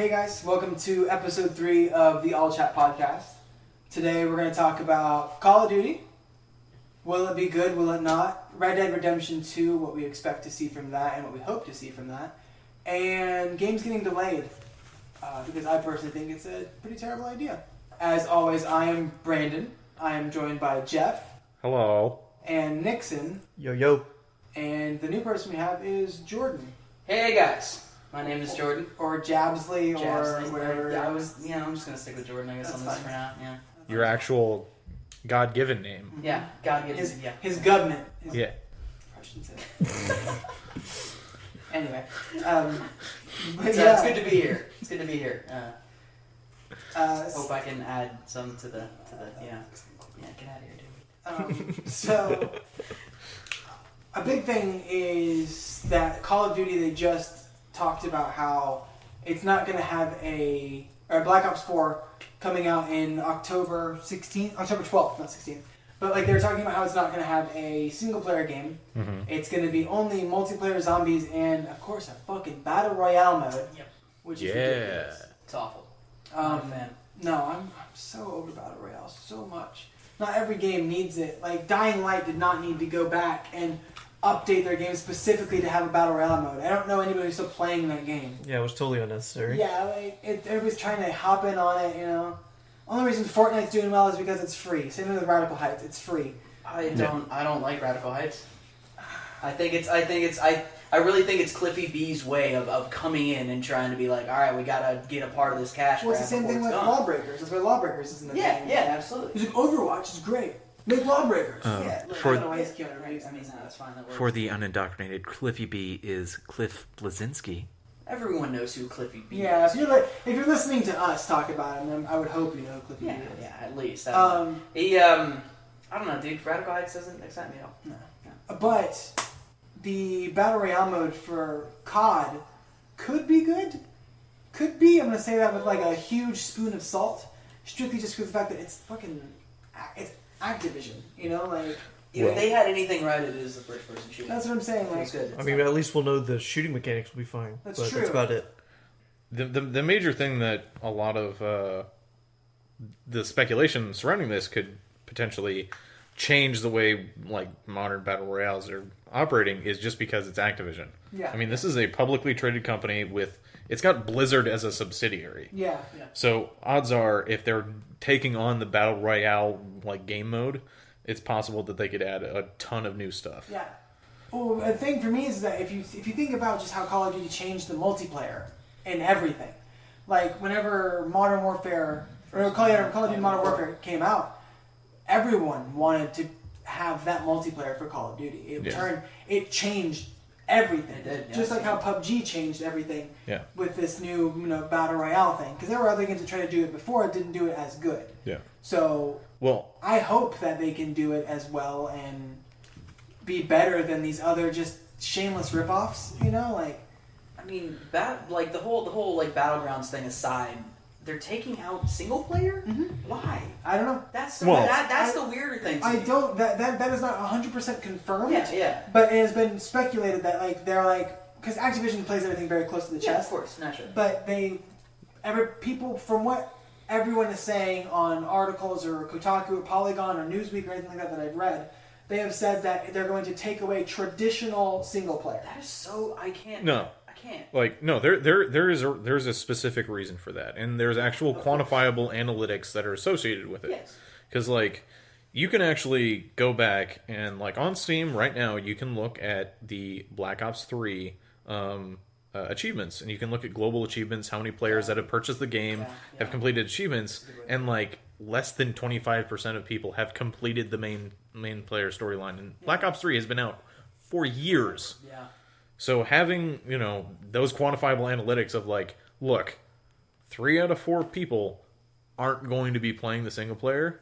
Hey guys, welcome to episode 3 of the All Chat podcast. Today we're going to talk about Call of Duty. Will it be good, will it not? Red Dead Redemption 2, what we expect to see from that and what we hope to see from that. And games getting delayed, because I personally think it's a pretty terrible idea. As always, I am Brandon. I am joined by Jeff. Hello. And Nixon. Yo, yo. And the new person we have is Jordan. Hey guys, my name is Jordan. Or Jabsley, or whatever. I'm just gonna stick with Jordan, I guess, on this for now. Yeah. Your actual God-given name. Yeah, God gives his government. Yeah. I shouldn't say that. Anyway, it's good to be here. It's good to be here. Hope I can add some to the yeah. Get out of here, dude. So, a big thing is that Call of Duty, they just talked about how it's not going to have Black Ops 4 coming out in October 12th, not 16th. But like they were talking about how it's not going to have a single player game. Mm-hmm. It's going to be only multiplayer zombies and, of course, a fucking battle royale mode. Yep. Which is ridiculous. It's awful. Not a fan. No, I'm so over battle royale so much. Not every game needs it. Like Dying Light did not need to go back and update their game specifically to have a battle royale mode. I don't know anybody who's still playing that game. Yeah, it was totally unnecessary. Yeah, like everybody's trying to hop in on it, you know. Only reason Fortnite's doing well is because it's free. Same thing with Radical Heights, it's free. I don't like Radical Heights. I really think it's Cliffy B's way of coming in and trying to be like, all right, we gotta get a part of this cash. Well, it's the same thing with Lawbreakers. That's why Lawbreakers is in the game. Yeah, absolutely. He's like, Overwatch is great. Make Lawbreakers. Yeah, for that's fine. That works. For the unindoctrinated, Cliffy B is Cliff Blazinski. Everyone knows who Cliffy B is. Yeah, if you're listening to us talk about him, then I would hope you know who Cliffy B is. Yeah, at least. I don't know, dude. Radical Heights doesn't excite me at all. No. But the Battle Royale mode for COD could be good. Could be. I'm going to say that with like a huge spoon of salt. Strictly just because of the fact that it's Activision, you know? Like, if they had anything right, it is the first-person shooter. That's what I'm saying. Like, good. I mean, at least we'll know the shooting mechanics will be fine. That's but true. That's about it. The major thing that a lot of the speculation surrounding this could potentially change the way like modern battle royales are operating is just because it's Activision. Yeah. I mean, this is a publicly traded company it's got Blizzard as a subsidiary. Yeah. So odds are, if they're taking on the battle royale like game mode, it's possible that they could add a ton of new stuff. Yeah. Well, the thing for me is that if you think about just how Call of Duty changed the multiplayer and everything, like whenever Modern Warfare or Call of Duty Modern Warfare came out, everyone wanted to have that multiplayer for Call of Duty. It changed everything. It did, yeah. Just like how PUBG changed everything with this new battle royale thing. Because there were other games that tried to do it before, it didn't do it as good. Yeah. So I hope that they can do it as well and be better than these other just shameless ripoffs. You know, like. I mean, the whole like Battlegrounds thing aside, they're taking out single player. Mm-hmm. Why? I don't know. That's the weirder thing. That is not 100% confirmed. Yeah. But it has been speculated that like they're like, because Activision plays everything very close to the chest. Yeah, of course, naturally. But people from what everyone is saying on articles or Kotaku or Polygon or Newsweek or anything like that I've read, they have said that they're going to take away traditional single player. That is so I can't. Like, no, there's a specific reason for that, and there's actual quantifiable analytics that are associated with it. Yes. Because like, you can actually go back and like on Steam right now, you can look at the Black Ops 3 achievements, and you can look at global achievements, how many players that have purchased the game have completed achievements, and like less than 25% of people have completed the main player storyline. And Black Ops 3 has been out for years. Yeah. So having, those quantifiable analytics of like, look, 3 out of 4 people aren't going to be playing the single player.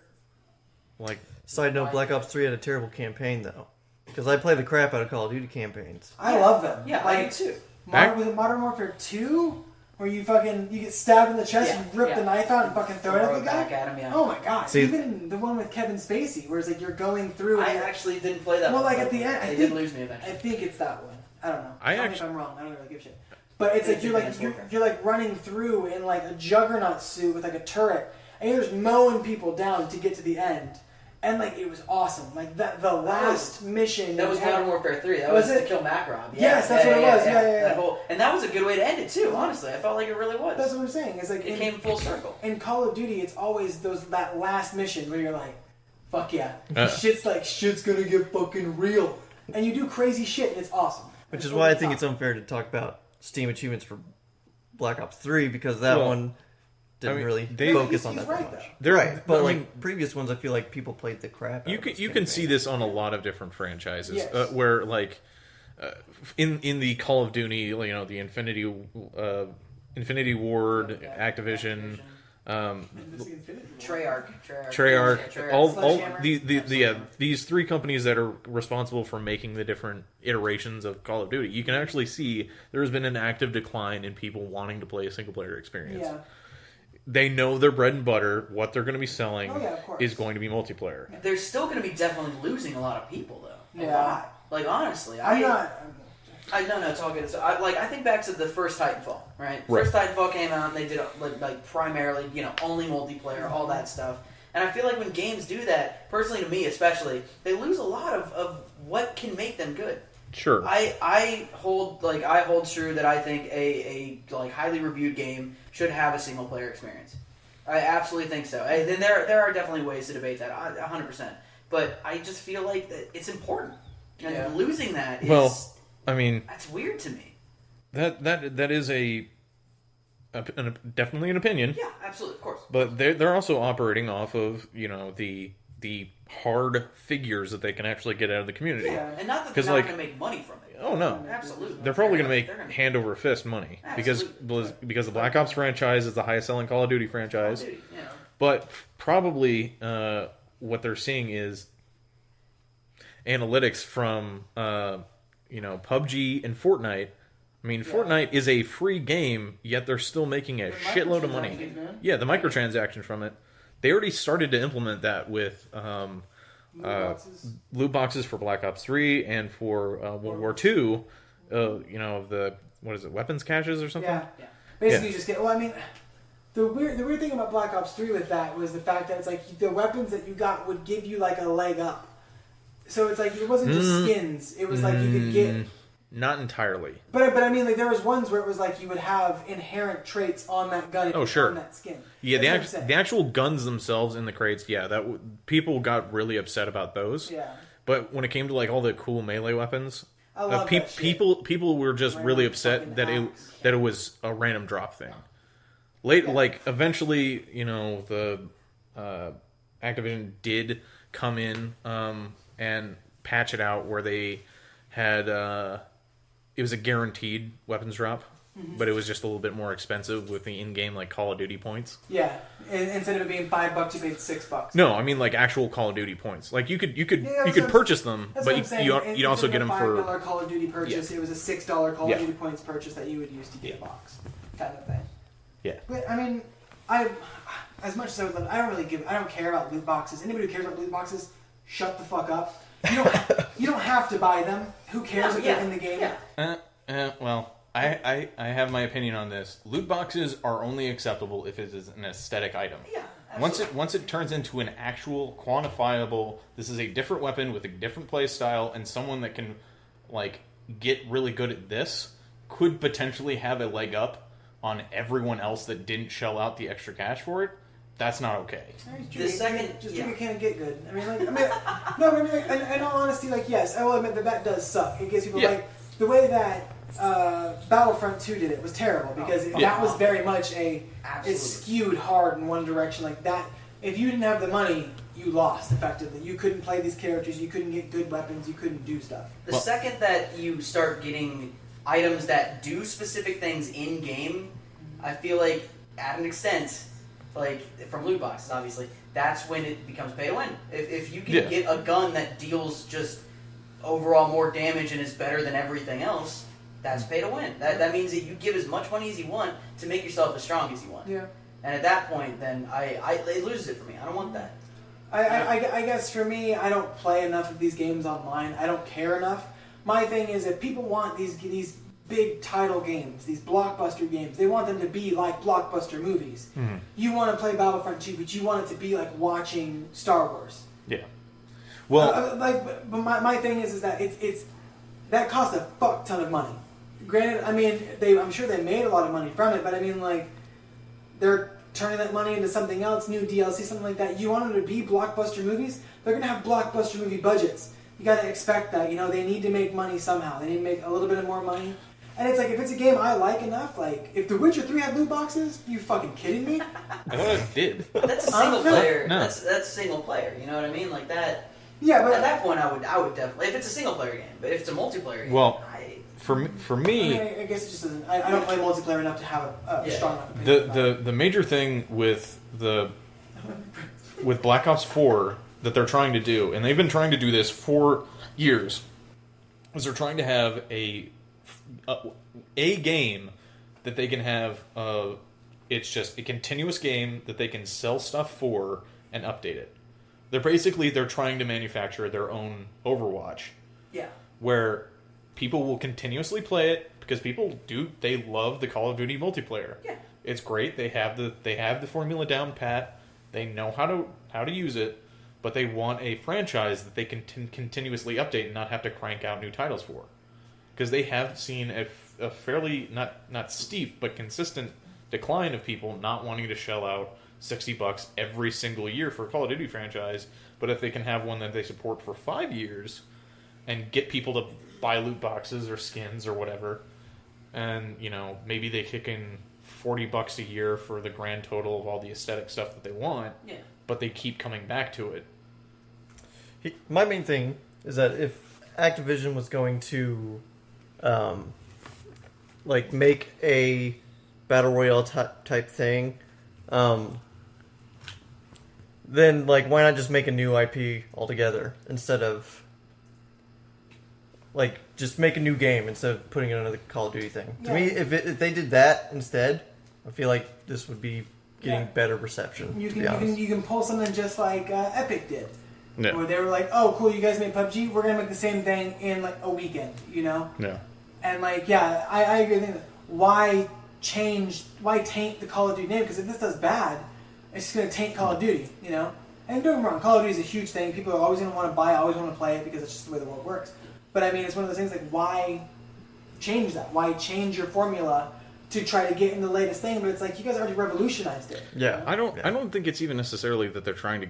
Like, side note, Black Ops 3 had a terrible campaign though, because I play the crap out of Call of Duty campaigns. I love them. Yeah, I do too. Was it Modern Warfare 2? Where you get stabbed in the chest, you rip the knife out and fucking throw it at the guy? Back at him, yeah. Oh my god. See, even the one with Kevin Spacey, where it's like you're going through... I actually didn't play that one. Well, like at the end... They did lose me eventually. I think it's that one. I don't know. Tell me if I'm wrong. I don't really give a shit. But it's like It's you're like Advanced you're, Warfare. you're like running through in like a juggernaut suit with like a turret, and you're just mowing people down to get to the end. And like it was awesome. Like the last mission. That was had- Modern Warfare 3. That Was was it? to kill Makarov. Yeah, Yes, that's what it was. Yeah. That whole, and that was a good way to end it too. Honestly, I felt like it really was. That's what I'm saying. It's like It came full circle. in Call of Duty, it's always that last mission where you're like, "Fuck yeah!" Uh. Shit's gonna get fucking real, and you do crazy shit, and it's awesome. Which It's is over why I the think top. it's unfair to talk about Steam achievements for Black Ops 3 because that Well, one didn't I mean, really they- focus He's on that right, very much. though. They're Right, but I like mean, previous ones, I feel like people played the crap out you of can this you can campaign. see this on a lot of different franchises Yes. where like in the Call of Duty, you know, the Infinity Ward, Activision, Treyarch. Treyarch, all Sledgehammer. these three companies that are responsible for making the different iterations of Call of Duty. You can actually see there has been an active decline in people wanting to play a single player experience. Yeah. They know their bread and butter, what they're going to be selling Oh, yeah, of course. is going to be multiplayer. They're still going to be definitely losing a lot of people though. A Yeah. lot. Like honestly, I'm not. No, it's all good. So I think back to the first Titanfall, right? Right. First Titanfall came out and they did like primarily, you know, only multiplayer, all that stuff. And I feel like when games do that, personally to me especially, they lose a lot of what can make them good. Sure. I hold true that I think a like highly reviewed game should have a single player experience. I absolutely think so. And then there are definitely ways to debate that, 100%. But I just feel like that it's important, and losing that is I mean, that's weird to me. that is definitely an opinion. Yeah, absolutely, of course. But they're also operating off of, you know, the hard figures that they can actually get out of the community. Yeah, and not that they're 'Cause, not like- going to make money from it. Oh no, Absolutely. they're probably going to They're make gonna- hand over fist money Absolutely. because the Black Ops franchise is the highest selling Call of Duty franchise. Dude, you know. But probably what they're seeing is analytics from you know, PUBG and Fortnite. I mean, Fortnite is a free game, yet they're still making a shitload of money. microtransactions, man. Yeah, the microtransactions from it. They already started to implement that with loot boxes for Black Ops 3 and for World War 2. You know, the weapons caches or something? Yeah. Basically, Yeah. you just get. Well, I mean, the weird thing about Black Ops 3 with that was the fact that it's like the weapons that you got would give you like a leg up. So it's like it wasn't just skins. It was like you could get. Not entirely. But I mean, like there was ones where it was like you would have inherent traits on that gun. Oh, sure. On that skin. Yeah, That's what I'm saying. the actual guns themselves in the crates, yeah, people got really upset about those. Yeah. But when it came to like all the cool melee weapons, I love that shit. people were just Random really upset fucking that axe. it was a random drop thing. Like eventually, you know, the Activision did come in and patch it out where they had it was a guaranteed weapons drop, but it was just a little bit more expensive with the in-game like Call of Duty points. Yeah. Instead of it being $5, you paid $6. No, I mean like actual Call of Duty points. Like you could that's what I'm- purchase them, That's but what I'm saying. you'd also get them Instead of a for $5 Call of Duty purchase. It was a $6 Call Yeah. of Duty points purchase that you would use to get a box, kind of thing. yeah. But I mean, as much as I would love, I don't care about loot boxes. Anybody who cares about loot boxes, shut the fuck up. You don't have to buy them. Who cares if they're in the game? Yeah. Well, I have my opinion on this. Loot boxes are only acceptable if it is an aesthetic item. Yeah, Once it turns into an actual quantifiable, this is a different weapon with a different play style, and someone that can like get really good at this could potentially have a leg up on everyone else that didn't shell out the extra cash for it. That's not okay. Just drink a can and get good. I mean, in all honesty, like, yes, I will admit that does suck. It gives people, Yeah. like, the way that Battlefront 2 did it was terrible, because that was very much it skewed hard in one direction. Like, that, if you didn't have the money, you lost, effectively. You couldn't play these characters, you couldn't get good weapons, you couldn't do stuff. The second that you start getting items that do specific things in game, I feel like, at an extent, like from loot boxes, obviously, that's when it becomes pay to win. If you can get a gun that deals just overall more damage and is better than everything else, that's pay to win. That means that you give as much money as you want to make yourself as strong as you want. Yeah. And at that point, then it loses it for me. I don't want that. I guess for me, I don't play enough of these games online. I don't care enough. My thing is, if people want these big title games, these blockbuster games. They want them to be like blockbuster movies. You want to play Battlefront 2, but you want it to be like watching Star Wars. Yeah. Well, but my thing is that it's that costs a fuck ton of money. Granted, I mean, I'm sure they made a lot of money from it, but I mean, like, they're turning that money into something else, new DLC, something like that. You want them to be blockbuster movies? They're going to have blockbuster movie budgets. You got to expect that. You know, they need to make money somehow. They need to make a little bit more money. And it's like, if it's a game I like enough, like, if The Witcher 3 had loot boxes, you fucking kidding me? I thought it did. That's a single player. No. That's single player. You know what I mean? Like that. Yeah, but at that point, I would definitely, if it's a single player game. But if it's a multiplayer game, Well, for me, I guess it just doesn't. I don't play multiplayer enough to have a strong enough opinion. the major thing with Black Ops 4 that they're trying to do, and they've been trying to do this for years, is they're trying to have a game that they can have. It's just a continuous game that they can sell stuff for and update it. They're trying to manufacture their own Overwatch. Yeah. Where people will continuously play it because they love the Call of Duty multiplayer. Yeah. It's great. They have the formula down pat. They know how to use it, but they want a franchise that they can continuously update and not have to crank out new titles for. Because they have seen a fairly not steep but consistent decline of people not wanting to shell out $60 every single year for a Call of Duty franchise, but if they can have one that they support for 5 years and get people to buy loot boxes or skins or whatever, and maybe they kick in $40 a year for the grand total of all the aesthetic stuff that they want, but they keep coming back to it. My main thing is that if Activision was going to make a battle royale type thing, then why not just make a new IP altogether instead of just make a new game instead of putting it under the Call of Duty thing. To me, if they did that instead, I feel like this would be getting better reception. You can pull something just like Epic did, Yeah. where they were like, "Oh, cool, you guys made PUBG. We're gonna make the same thing in a weekend," Yeah. And I agree. Why taint the Call of Duty name? Because if this does bad, it's just gonna taint Call of Duty, And don't get me wrong, Call of Duty is a huge thing. People are always gonna want to buy it, always want to play it because it's just the way the world works. But I mean, it's one of those things why change that? Why change your formula to try to get in the latest thing? But it's like you guys already revolutionized it. Yeah, I don't think it's even necessarily that they're trying to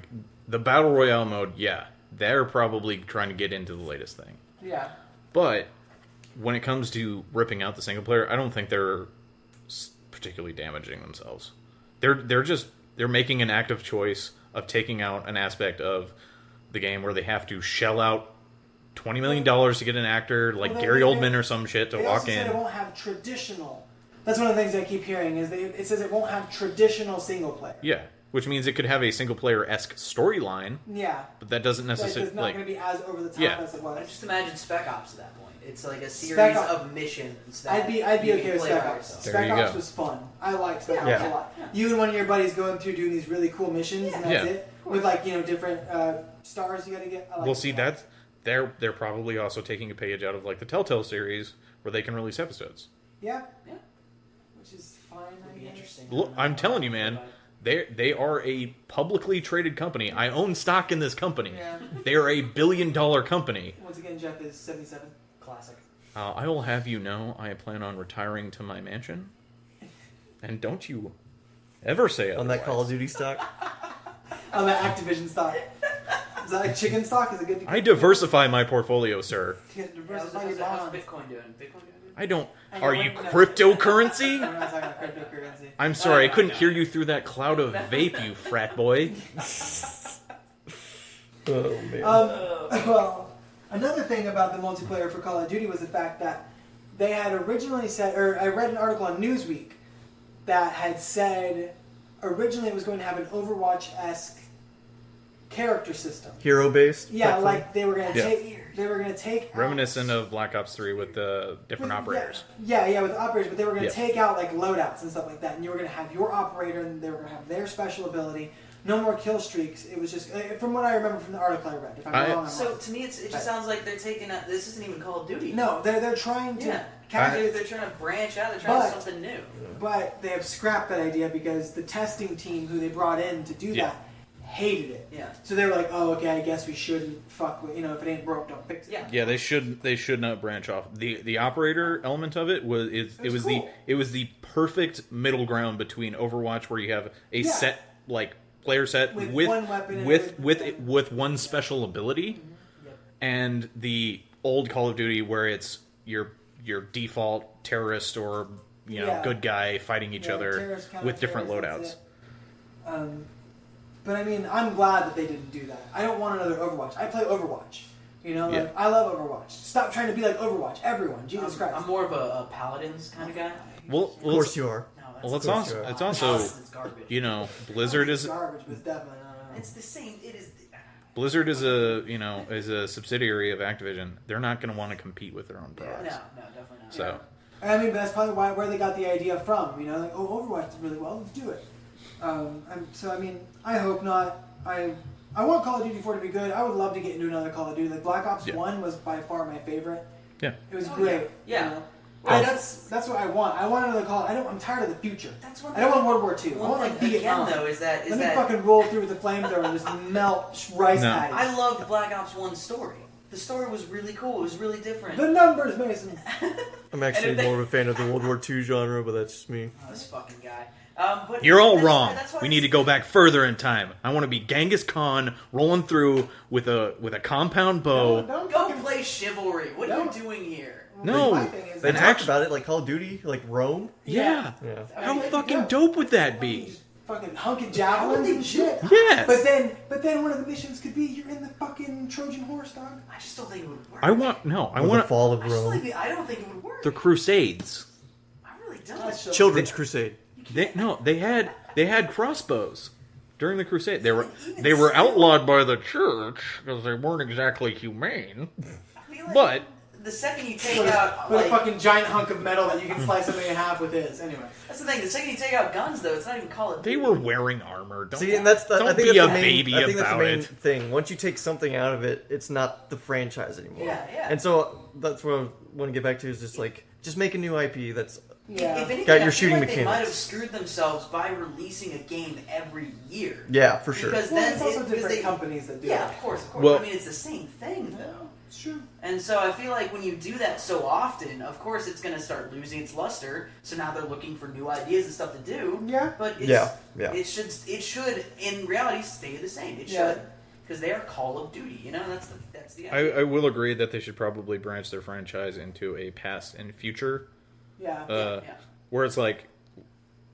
the battle royale mode. Yeah, they're probably trying to get into the latest thing. Yeah. But when it comes to ripping out the single player, I don't think they're particularly damaging themselves. They're making an active choice of taking out an aspect of the game where they have to shell out $20 million to get an actor Gary Oldman or some shit to walk in. Said it won't have traditional. That's one of the things I keep hearing is it says it won't have traditional single player. Yeah, which means it could have a single player-esque storyline. Yeah, but that doesn't necessarily. It's not going to be as over the top as it was. Just imagine Spec Ops at that point. It's like a series of missions. That I'd be okay with Spec Ops. Spec Ops was fun. I like Spec Ops a lot. Yeah. You and one of your buddies going through doing these really cool missions, and that's it. With different stars you got to get. That's. They're probably also taking a page out of the Telltale series where they can release episodes. Yeah. Which is fine. I guess. Interesting. Look, I'm telling you, man, they are a publicly traded company. I own stock in this company. Yeah. They are a $1 billion company. Once again, Jeff is 77. Classic. I will have you know, I plan on retiring to my mansion, and don't you ever say otherwise. On that Call of Duty stock. On that Activision stock. Is that chicken stock? Is it good? I diversify my portfolio, sir. Diversify your How's bonds. Bitcoin doing? I don't. Hang Are on, you wait, no. cryptocurrency? We're not talking about cryptocurrency. I'm sorry, I couldn't hear you through that cloud of vape, you frat boy. Oh man. Well, another thing about the multiplayer for Call of Duty was the fact that they had originally said, or I read an article on Newsweek that had said originally it was going to have an Overwatch-esque character system. Hero based. Yeah, they were going to take Reminiscent of Black Ops 3 with the different operators. Yeah, with the operators, but they were going to take out loadouts and stuff like that, and you were going to have your operator, and they were going to have their special ability. no more kill streaks. It was just, from what I remember from the article I read. If I'm wrong, I'm So wrong. to me, it just sounds like they're taking out. This isn't even Call of Duty. No, they're trying to. Yeah. They're trying to branch out. They're trying to do something new. But they have scrapped that idea because the testing team who they brought in to do that hated it. Yeah. So they were like, "Oh, okay, I guess we shouldn't fuck with, if it ain't broke, don't fix it." Yeah. Yeah, they should not branch off. The operator element of it was cool. the perfect middle ground between Overwatch, where you have a set player set With with one weapon with one special ability, Yep. and the old Call of Duty where it's your default terrorist or good guy fighting each other terrorist, with different counter-terrorist, loadouts. that's it. But I mean, I'm glad that they didn't do that. I don't want another Overwatch. I play Overwatch. I love Overwatch. Stop trying to be like Overwatch. Everyone, Jesus Christ. I'm more of a Paladins kind of guy. Well, Of course you are. No, Well, it's also Paladins garbage. Blizzard is garbage, but it's definitely not. It's the same. It is. Blizzard is a subsidiary of Activision. They're not going to want to compete with their own No, products. definitely not. So I mean, but that's probably where they got the idea from. Overwatch did really well. Let's do it. So I mean, I hope not. I want Call of Duty 4 to be good. I would love to get into another Call of Duty. Like Black Ops 1 was by far my favorite. Yeah. It was great. Yeah. That's what I want. I want another Call. I'm tired of the future. That's one I don't want World War II. I One want like thing again, Vietnam. though, is that Let me fucking roll through with the flamethrower and just melt rice patties. I loved Black Ops 1's story. The story was really cool. It was really different. The numbers, Mason. I'm actually And if more of a fan of the World War II genre, but that's just me. This fucking guy. But you're all that's wrong. why We need to go back further in time. I want to be Genghis Khan rolling through with a compound bow. Don't Go fucking- play Chivalry. What are you doing here? No. My thing is, They An talked act- about it like Call of Duty, like Rome. Yeah. Yeah. How fucking dope would that be? Just fucking hunking javelins and shit. Yes. But then one of the missions could be you're in the fucking Trojan horse, dog. I just don't think it would work. I want The fall of I just Rome. think I don't think it would work. the Crusades. I really don't. Children's Crusade. They had crossbows during the Crusade. They were Even outlawed by the church because they weren't exactly humane. I feel like But the second you take With out, a like, fucking giant hunk of metal that you can slice something in half with his. Anyway. that's the thing. The second you take out guns, though, it's not even Call of they Duty. were wearing armor. Don't, See, and that's the. I don't think be that's a the main, baby I think that's the about main it. thing. Once you take something out of it, it's not the franchise anymore. Yeah. And so that's what I want to get back to is just make a new IP that's Yeah. If anything, Got your I feel shooting like they might have mechanics. screwed themselves by releasing a game every year. yeah, for sure. Because Well, then it's also because different they- companies that do Yeah, it. of course. Well- I mean, it's the same thing, though. It's true. And so I feel like when you do that so often, of course it's going to start losing its luster. So now they're looking for new ideas and stuff to do. Yeah. But it's, Yeah. it should in reality stay the same. It Yeah. should, because they are Call of Duty. You know, that's the idea. I will agree that they should probably branch their franchise into a past and future, Yeah. yeah. where it's like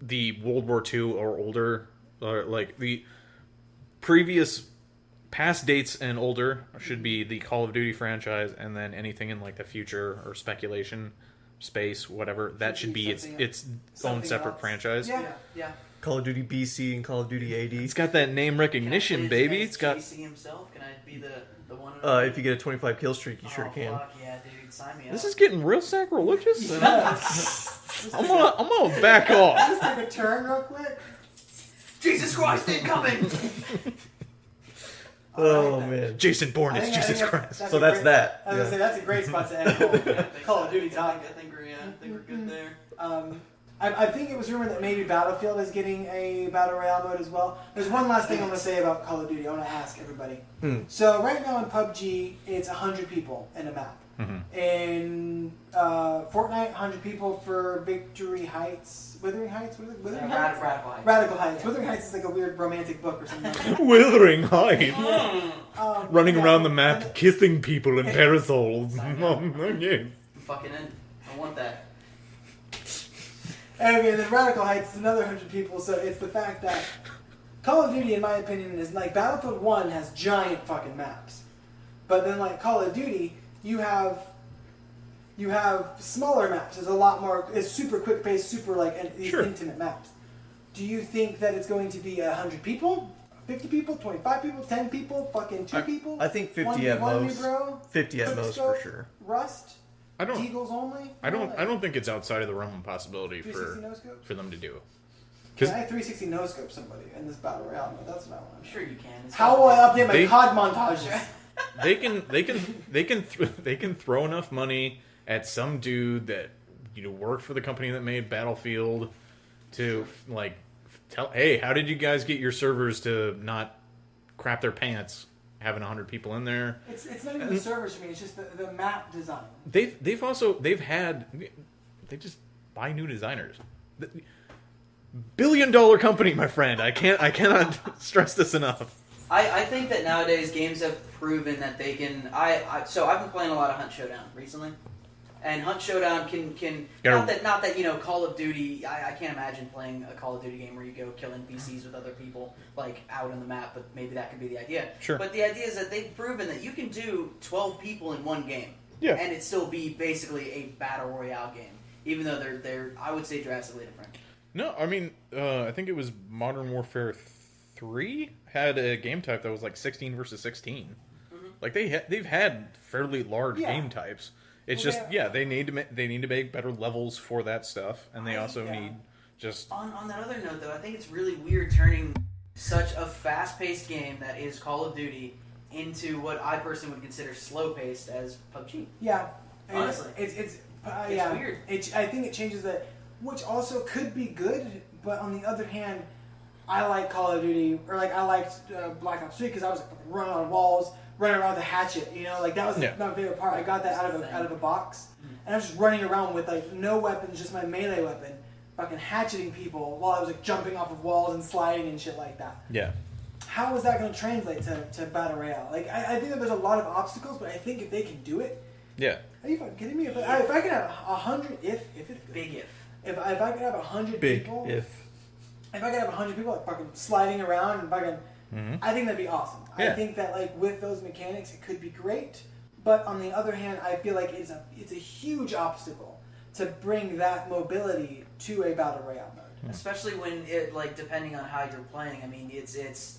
the World War II or older, or like the previous past dates and older should be the Call of Duty franchise, and then anything in like the future or speculation, space, whatever, that should be its own something separate else. franchise. Yeah. Yeah. Call of Duty BC and Call of Duty AD. It's got that name recognition, Can I play baby. as It's got. JC himself. Can I be the one? If you get a 25 kill streak, you sure can. Fuck yeah, dude! Sign me up. This is getting real sacrilegious. and Let's I'm gonna back off. take a turn real quick. Jesus Christ, incoming! Oh man. Jason Bourne is I Jesus think Christ. So that's that. I was gonna say that's a great spot to end Call of Duty talk. I think we're good there. I think it was rumored that maybe Battlefield is getting a Battle Royale mode as well. There's one last thing I want to say about Call of Duty. I want to ask everybody. So right now in PUBG, it's 100 people in a map. In Fortnite, 100 people for Victory Heights. Withering Heights? What is it? Withering Heights? Radical Heights. Radical Heights. Withering Heights is like a weird romantic book or something. Withering Heights. Running yeah. around the map, kissing people in parasols. Yes. Fucking in. I want that. Anyway, and then Radical Heights is another 100 people, so it's the fact that Call of Duty, in my opinion, is like Battlefield 1 has giant fucking maps. But then like Call of Duty, you have smaller maps. There's a lot more, it's super quick paced, super like these intimate maps. Do you think that it's going to be 100 people? 50 people, 25 people, 10 people, fucking 2 people? I think 50 1v1 at most. bro? 50 at most for Quickscope? sure. Rust? I don't. Deagles only? I don't think it's outside of the realm of possibility 360 no scope? for them to do. Can I 360 no scope somebody in this battle royale mode? That's what I want. I'm sure you can. It's How will I update my COD montages? They can throw enough money at some dude that worked for the company that made Battlefield to like tell, hey, how did you guys get your servers to not crap their pants having 100 people in there? It's not even the servers for me. It's just the map design. They just buy new designers. $1 billion company, my friend. I cannot stress this enough. I think that nowadays games have proven that they can. So I've been playing a lot of Hunt Showdown recently, and Hunt Showdown can not that Call of Duty. I can't imagine playing a Call of Duty game where you go kill NPCs with other people like out on the map, but maybe that could be the idea. Sure. But the idea is that they've proven that you can do 12 people in one game, yeah, and it still be basically a battle royale game, even though they're I would say drastically different. No, I mean I think it was Modern Warfare 3 had a game type that was like 16 versus 16. Mm-hmm. Like they've had fairly large game types. It's they need to make better levels for that stuff, and they also need just on that other note though. I think it's really weird turning such a fast-paced game that is Call of Duty into what I personally would consider slow-paced as PUBG. Yeah, honestly, it's weird. I think it changes that, which also could be good, but on the other hand, I like Call of Duty, or like I liked Black Ops 3 because I was running on walls, running around with a hatchet. Like that was my favorite part. I got that out of a box, and I was just running around with like no weapons, just my melee weapon, fucking hatcheting people while I was like jumping off of walls and sliding and shit like that. Yeah. How is that going to translate to Battle Royale? Like I think that there's a lot of obstacles, but I think if they can do it, yeah. Are you fucking kidding me? If I could have 100, if it's good. Big if. If I could have 100 Big people, if I could have 100 people like fucking sliding around and fucking, I think that'd be awesome. Yeah. I think that like with those mechanics, it could be great. But on the other hand, I feel like it's a huge obstacle to bring that mobility to a battle royale mode. Especially when it like depending on how you're playing. I mean, it's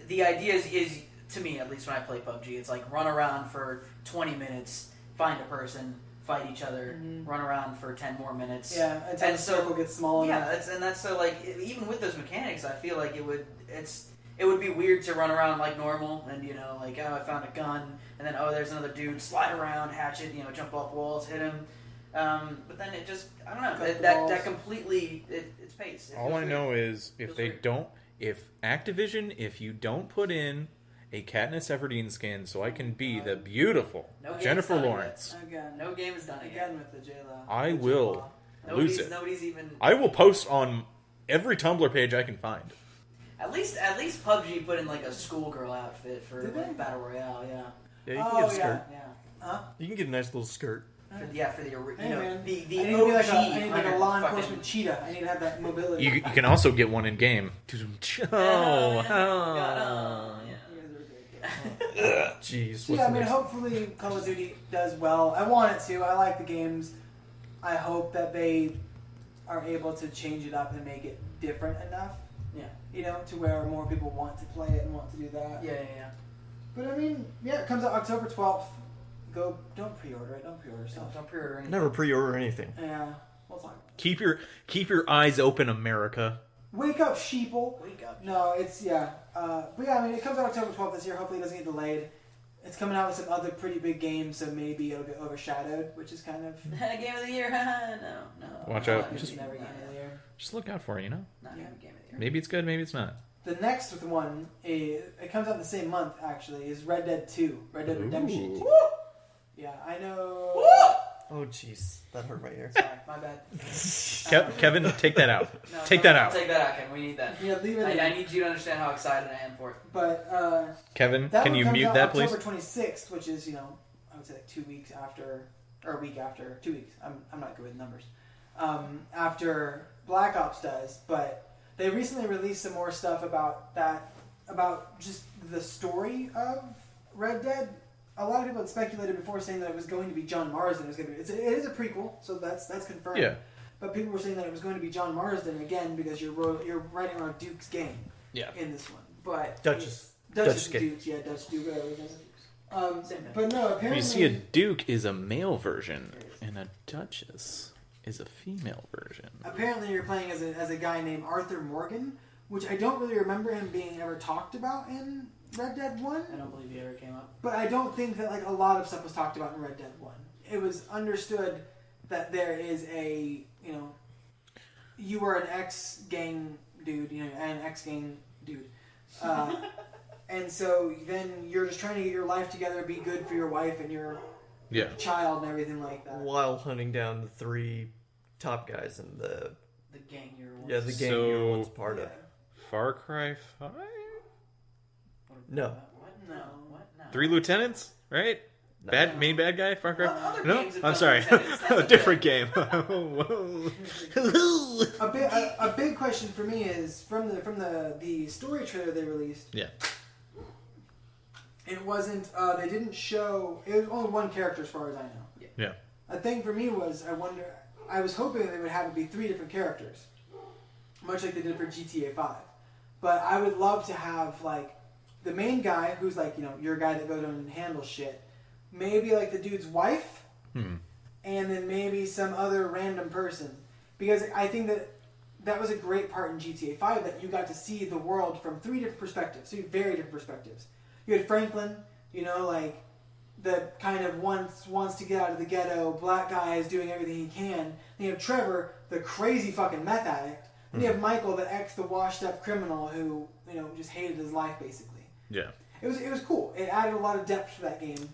the idea is to me at least when I play PUBG, it's like run around for 20 minutes, find a person, fight each other, run around for 10 more minutes. Yeah, until the circle gets small enough. Yeah, that's so like even with those mechanics, I feel like it would be weird to run around like normal and like I found a gun and then there's another dude, slide around, hatchet, jump off walls, hit him. But then it just I don't know that completely it's pace. All I know is if Activision, if you don't put in a Katniss Everdeen skin so I can be the beautiful Jennifer Lawrence. Again. No game is done again with the J-Law. I will lose it. Nobody's even. I will post on every Tumblr page I can find. At least PUBG put in like a schoolgirl outfit for like, Battle Royale. Yeah. Yeah, you can get a skirt. Yeah. Huh? You can get a nice little skirt. For the the I need I need like a law enforcement cheetah. I need to have that mobility. You can also get one in game. Jeez. So yeah, I mean, hopefully Call of Duty does well. I want it to. I like the games. I hope that they are able to change it up and make it different enough. Yeah. To where more people want to play it and want to do that. Yeah. But I mean, it comes out October 12th. Don't pre-order it. Don't pre-order stuff. Don't pre-order anything. Never pre-order anything. Yeah. We'll talk about it. Keep your eyes open, America. Wake up, sheeple. Wake up. No, it's but yeah, I mean, it comes out October 12th this year. Hopefully, it doesn't get delayed. It's coming out with some other pretty big games, so maybe it'll get overshadowed, which is kind of Game of the Year. No. Watch out. Just never Game of the Year. Just look out for it. Not Game of the Year. Maybe it's good. Maybe it's not. The next one it comes out the same month actually is Red Dead 2, Red Dead Redemption 2. Yeah, I know. Oh jeez, that hurt right here. Sorry, my bad. Kevin, take that out. No, take that out. Take that out, Kevin. We need that. Yeah, leave it. I need you to understand how excited I am for it. But Kevin, that can one you comes mute out that, please? October 26th, which is I would say like 2 weeks after, or a week after, 2 weeks. I'm not good with numbers. After Black Ops does, but they recently released some more stuff about just the story of Red Dead. A lot of people had speculated before saying that it was going to be John Marsden. It is a prequel, so that's confirmed. Yeah. But people were saying that it was going to be John Marsden again because you're writing on Duke's game. Yeah. In this one, but Duchess game. Dukes, yeah, Dutch Duke, whatever. Same thing. But no, apparently You see, a Duke is a male version, and a Duchess. is a female version. Apparently, you're playing as a guy named Arthur Morgan, which I don't really remember him being ever talked about in Red Dead 1. I don't believe he ever came up. But I don't think that like a lot of stuff was talked about in Red Dead 1. It was understood that there is a, you were an ex-gang dude, an ex-gang dude. And so then you're just trying to get your life together, be good for your wife and your child and everything like that. While hunting down the 3 top guys in the gang you're the gang you're once part of. Far Cry 5? No. What? No. What? No. 3 lieutenants, right? No. Main bad guy, Far Cry. Well, other No, games have I'm done sorry, lieutenants, that's a okay. different game. A big question for me is from the story trailer they released. Yeah. It wasn't. They didn't show. It was only one character as far as I know. Yeah. A thing for me was I was hoping they would have it be 3 different characters, much like they did for GTA 5. But I would love to have like the main guy who's like your guy that goes and handles shit. Maybe like the dude's wife, and then maybe some other random person. Because I think that was a great part in GTA 5 that you got to see the world from 3 different perspectives, 3 very different perspectives. You had Franklin, like the kind of wants to get out of the ghetto, black guy is doing everything he can. Then you have Trevor, the crazy fucking meth addict. Then you have Michael, the washed up criminal who just hated his life basically. Yeah. It was cool. It added a lot of depth to that game.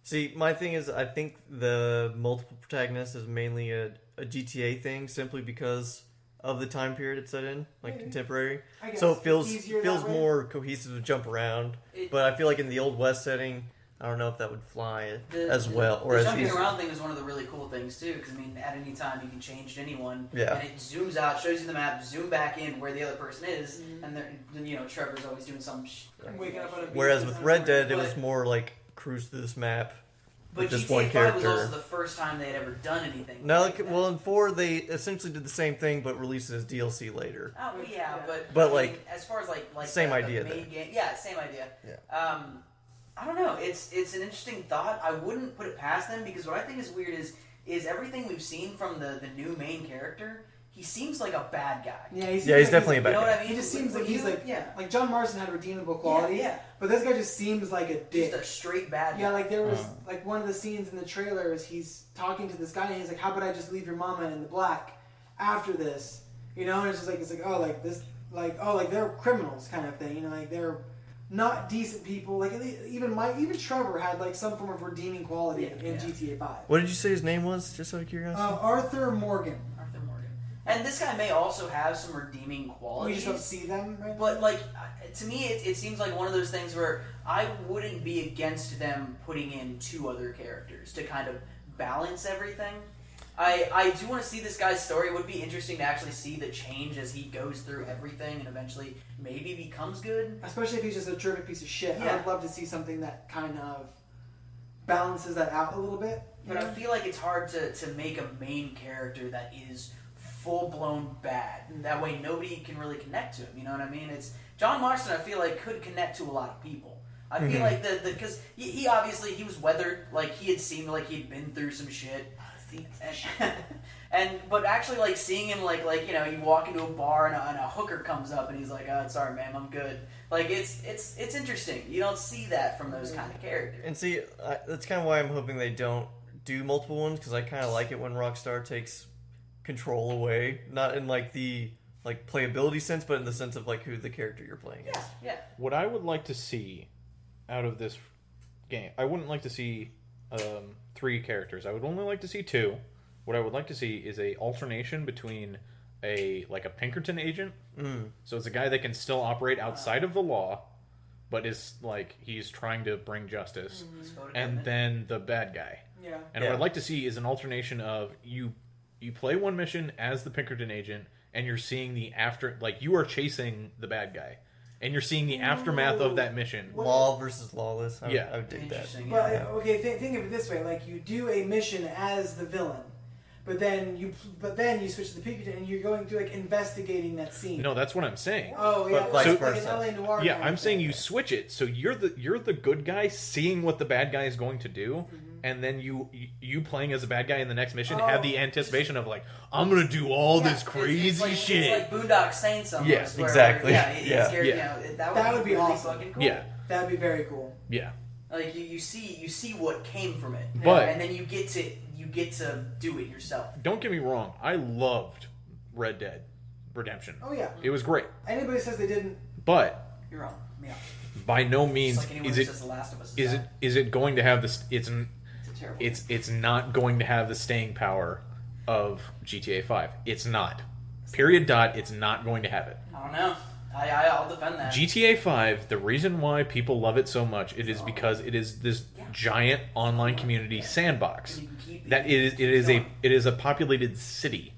See, my thing is, I think the multiple protagonist is mainly a GTA thing, simply because of the time period it's set in, like contemporary. I guess. So it feels Easier that way. more cohesive to jump around. But I feel like in the Old West setting, I don't know if that would fly as well. Or the as jumping easy. around thing is one of the really cool things too, because at any time you can change to anyone, Yeah. and it zooms out, shows you the map, zoom back in where the other person is, and then Trevor's always doing some. Waking up on a beach Whereas or with something. Red Dead, it But- was more like cruise through this map. But with just GTA one 5 character. was also the first time they had ever done anything. No, like that. well, in 4 they essentially did the same thing, but released it as DLC later. Oh yeah, But, I like, mean, as far as like same the idea main then. game, yeah, same idea. Yeah. I don't know. It's an interesting thought. I wouldn't put it past them because what I think is weird is everything we've seen from the new main character. He seems like a bad guy. Yeah, He's definitely a bad You know guy. what I mean? He just seems like he's like yeah, like John Marston had redeemable qualities. Yeah. But this guy just seems like a dick. just a straight bad guy. Yeah, like there was like one of the scenes in the trailer is he's talking to this guy and he's like, "How about I just leave your mama in the black after this?" And it's just like oh like this like oh like they're criminals kind of thing. Like they're not decent people. Like even Trevor had like some form of redeeming quality in GTA 5. What did you say his name was, just out of curiosity? Arthur Morgan. Arthur Morgan. And this guy may also have some redeeming We qualities. just don't see them right now. But like to me, it seems like one of those things where I wouldn't be against them putting in 2 other characters to kind of balance everything. I do want to see this guy's story. It would be interesting to actually see the change as he goes through everything and eventually maybe becomes good. Especially if he's just a terrific piece of shit. Yeah. I would love to see something that kind of balances that out a little bit. But I feel like it's hard to make a main character that is full-blown bad. That way nobody can really connect to him, you know what I mean? It's John Marston, I feel like, could connect to a lot of people. I feel like because he obviously, he was weathered, like he had seemed like he'd been through some shit. But actually, like seeing him, like you walk into a bar and a hooker comes up and he's like, "Oh, sorry, ma'am, I'm good." Like it's interesting. You don't see that from those kind of characters. And see, that's kind of why I'm hoping they don't do multiple ones, because I kind of like it when Rockstar takes control away, not in like the playability sense, but in the sense of like who the character you're playing is. Yeah. What I would like to see out of this game, I wouldn't like to see 3 characters. I would only like to see 2. What I would like to see is a alternation between a Pinkerton agent. So it's a guy that can still operate outside of the law, but is like he's trying to bring justice, and then the bad guy. Yeah. And what I'd like to see is an alternation of you play one mission as the Pinkerton agent, and you're seeing the after, like you are chasing the bad guy, and you're seeing the aftermath of that mission. Law versus lawless. I would dig that. Interesting. Well, Yeah. okay, think of it this way: like you do a mission as the villain, but then you switch to the Pinkerton and you're going through like investigating that scene. No, that's what I'm saying. Oh yeah, But vice like versa. an LA Noire. Yeah, kind of I'm saying thing. you switch it, so you're the good guy seeing what the bad guy is going to do, and then you playing as a bad guy in the next mission have the anticipation of like, I'm gonna do all this crazy shit. It's like Boondock Saints almost. Yeah, where, exactly. It's scary, Yeah. You know, that That would would be be really awesome. fucking cool. Yeah, That'd be very cool. yeah. Like you see what came from it, But- and then you get to do it yourself. Don't get me wrong, I loved Red Dead Redemption. Oh yeah. It was great, Anybody says they didn't, but You're wrong. Yeah. by no It's means like anyone is who it says The Last of Us is it going to have this. It's a terrible. It's not going to have the staying power of GTA 5. It's not. Period. Dot. It's not going to have it. I don't know. I'll defend that. GTA 5. The reason why people love it so much, it is because it is this giant online community sandbox. You can keep That it is a populated city.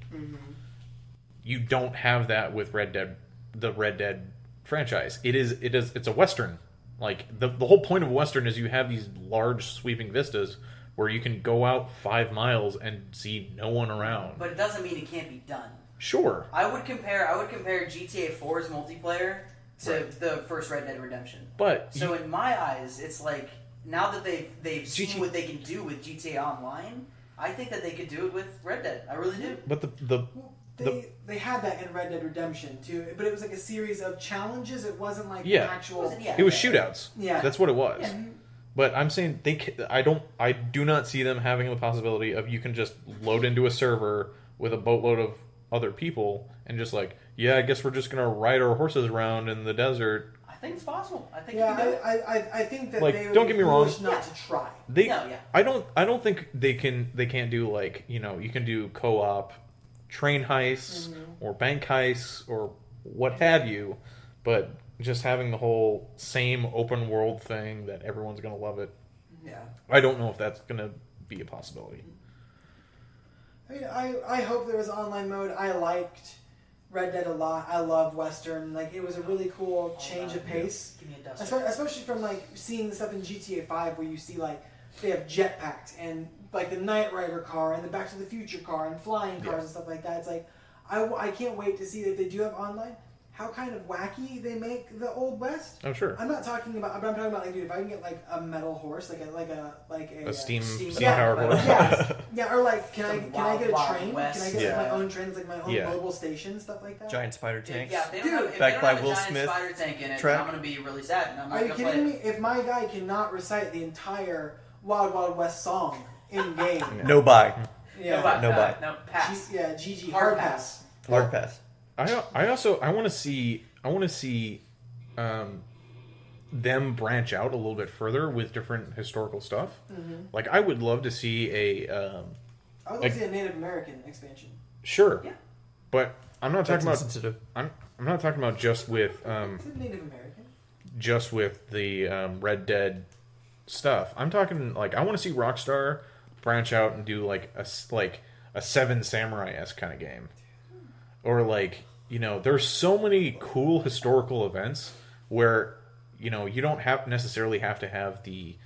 You don't have that with the Red Dead franchise. It's a Western. Like the whole point of Western is you have these large sweeping vistas where you can go out 5 miles and see no one around. But it doesn't mean it can't be done. Sure. I would compare GTA 4's multiplayer to the first Red Dead Redemption. But So in my eyes, it's like now that they've seen GTA what they can do with GTA Online, I think that they could do it with Red Dead. I really do. but they had that in Red Dead Redemption too, but it was like a series of challenges. It wasn't like Yeah. an actual. it was shootouts. Yeah. That's what it was. Yeah. But I'm saying I do not see them having the possibility of you can just load into a server with a boatload of other people and just like, yeah, I guess we're just gonna ride our horses around in the desert. I think it's possible. I think Yeah, you can do it. I think that Like, they would don't be get me wrong. foolish not to try. They, No, yeah. I don't think they can't do like, you can do co-op train heists or bank heists or what have you, but just having the whole same open world thing that everyone's gonna love it. Yeah. I don't know if that's gonna be a possibility. I mean, I hope there was online mode. I liked Red Dead a lot. I love Western. Like, it was a really cool change of pace. Give me a duster. Especially from, like, seeing the stuff in GTA 5 where you see, like, they have jetpacks and, like, the Knight Rider car and the Back to the Future car and flying cars and stuff like that. It's like, I can't wait to see if they do have online, how kind of wacky they make the Old West. Oh, sure. I'm talking about, like, dude, if I can get, like, a metal horse, like a Steam yeah, powered horse. yeah, or like, can I get a Wild train? West. Can I get Yeah. like, my own train, like my own Yeah. mobile station, stuff like that? Giant spider tanks. Yeah, if they don't Dude, have, if backed they don't by have Will a giant Smith spider tank in it, track. then I'm going to be really sad. And I'm not Are you going to play kidding me? it. If my guy cannot recite the entire Wild Wild West song in game, No buy. yeah, No, No buy. No, pass. GG, Hard hard pass. Hard pass. I want to see them branch out a little bit further with different historical stuff. Like I would love to see I would like to see a Native American expansion. sure, Yeah. but I'm not That's talking about insensitive. I'm not talking about just with Is it Native American? the Red Dead stuff. I'm talking like I want to see Rockstar branch out and do like a Seven Samurai-esque kind of game, or like there's so many cool historical events where you don't necessarily have to have the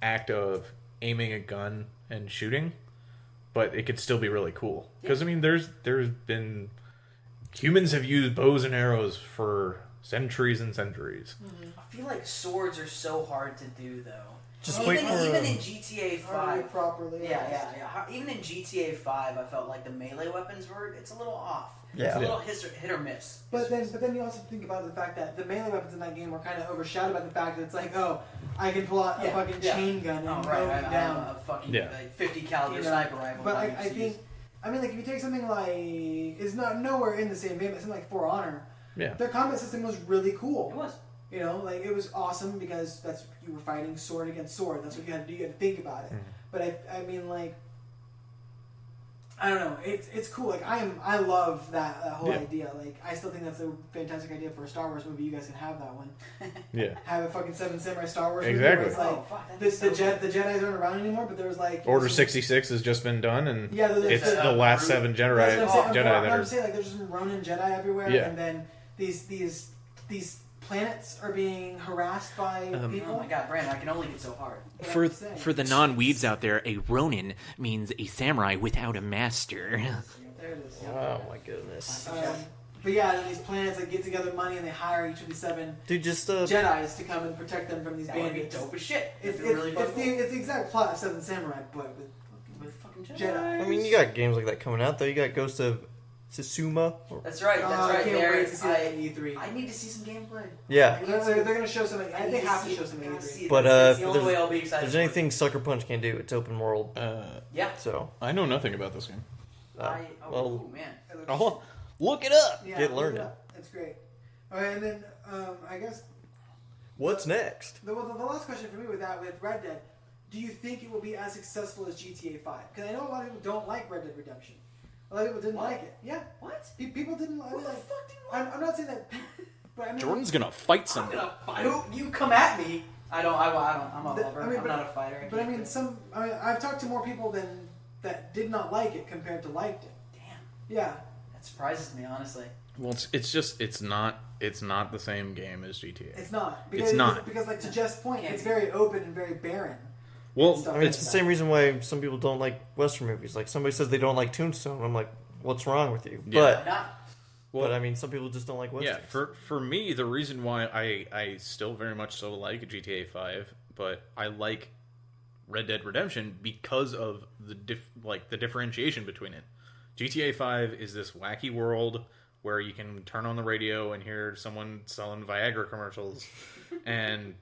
act of aiming a gun and shooting, but it could still be really cool. Because I mean, there's been humans have used bows and arrows for centuries and centuries. I feel like swords are so hard to do, though. Just even, wait for even in GTA Hardly 5. properly. Yeah. Even in GTA 5, I felt like the melee weapons it's a little off. Yeah. It's a little hit or miss. But then you also think about the fact that the melee weapons in that game were kind of overshadowed by the fact that it's like, oh, I can pull out a fucking chain gun and Oh, mow right. you I have down. a fucking Yeah. 50 caliber sniper rifle. But that I used to think, use. I mean, like if you take something like, it's not nowhere in the same vein, but something like For Honor, Yeah. their combat system was really cool. It was. Like it was awesome because you were fighting sword against sword. That's what you had to do. You had to think about it. But I mean, like, I don't know. It's cool. Like I love that whole idea. Like I still think that's a fantastic idea for a Star Wars movie. You guys can have that one. Yeah. Have a fucking Seven Samurai Star Wars Exactly. movie where it's like fuck, the Jedi's aren't around anymore, but there was like Order 66 has just been done, and Yeah, it's the last 7 Jedi That's what I'm saying. that I'm are. saying like there's just some Ronin Jedi everywhere, Yeah. and then these planets are being harassed by people. Oh my god, Brandon, I can only get so hard. But For I'm saying, for the non-weebs out there, a Ronin means a samurai without a master. there it is. Oh my goodness. But yeah, then these planets like get together money and they hire each of the 7 Dude, just Jedis to come and protect them from these That would be bandits. dope as shit. It's really the exact plot of Seven Samurai, but with fucking Jedi. I mean, you got games like that coming out though. You got Ghost of Tsushima. That's right. That's I right. can't There, wait to see that at E3. I need to see some gameplay. Yeah. They're going to show some. They I need have to see show it. some I gotta E3. see it. But That's the if only way I'll be there's excited. anything Sucker Punch can do, it's open world. Yeah. So, I know nothing about this game. well, man. Oh, look it up. Yeah, Get look learned it it. up. It's great. Okay, and then I guess what's next? the last question for me with Red Dead, do you think it will be as successful as GTA 5? Because I know a lot of people don't like Red Dead Redemption. A lot of people didn't What? like it. Yeah. What? People didn't like it. What the fuck do you like? I'm not saying that. But I mean, Jordan's gonna fight I'm someone. gonna fight. You come at me. I don't. I'm a lover. I mean, I'm not a fighter. But I mean, I've talked to more people that did not like it compared to liked it. Damn. Yeah. That surprises me, honestly. Well, it's not the same game as GTA. It's not. It's not. Because like to Jeff's point, Can't it's be. very open and very barren. Well, Stuff I mean, like it's the that. same reason why some people don't like Western movies. Like somebody says they don't like Tombstone, I'm like, what's wrong with you? Yeah. Why not? well, But I mean, some people just don't like Westerns. yeah. For me, the reason why I still very much so like GTA 5, but I like Red Dead Redemption because of the differentiation between it. GTA 5 is this wacky world where you can turn on the radio and hear someone selling Viagra commercials, and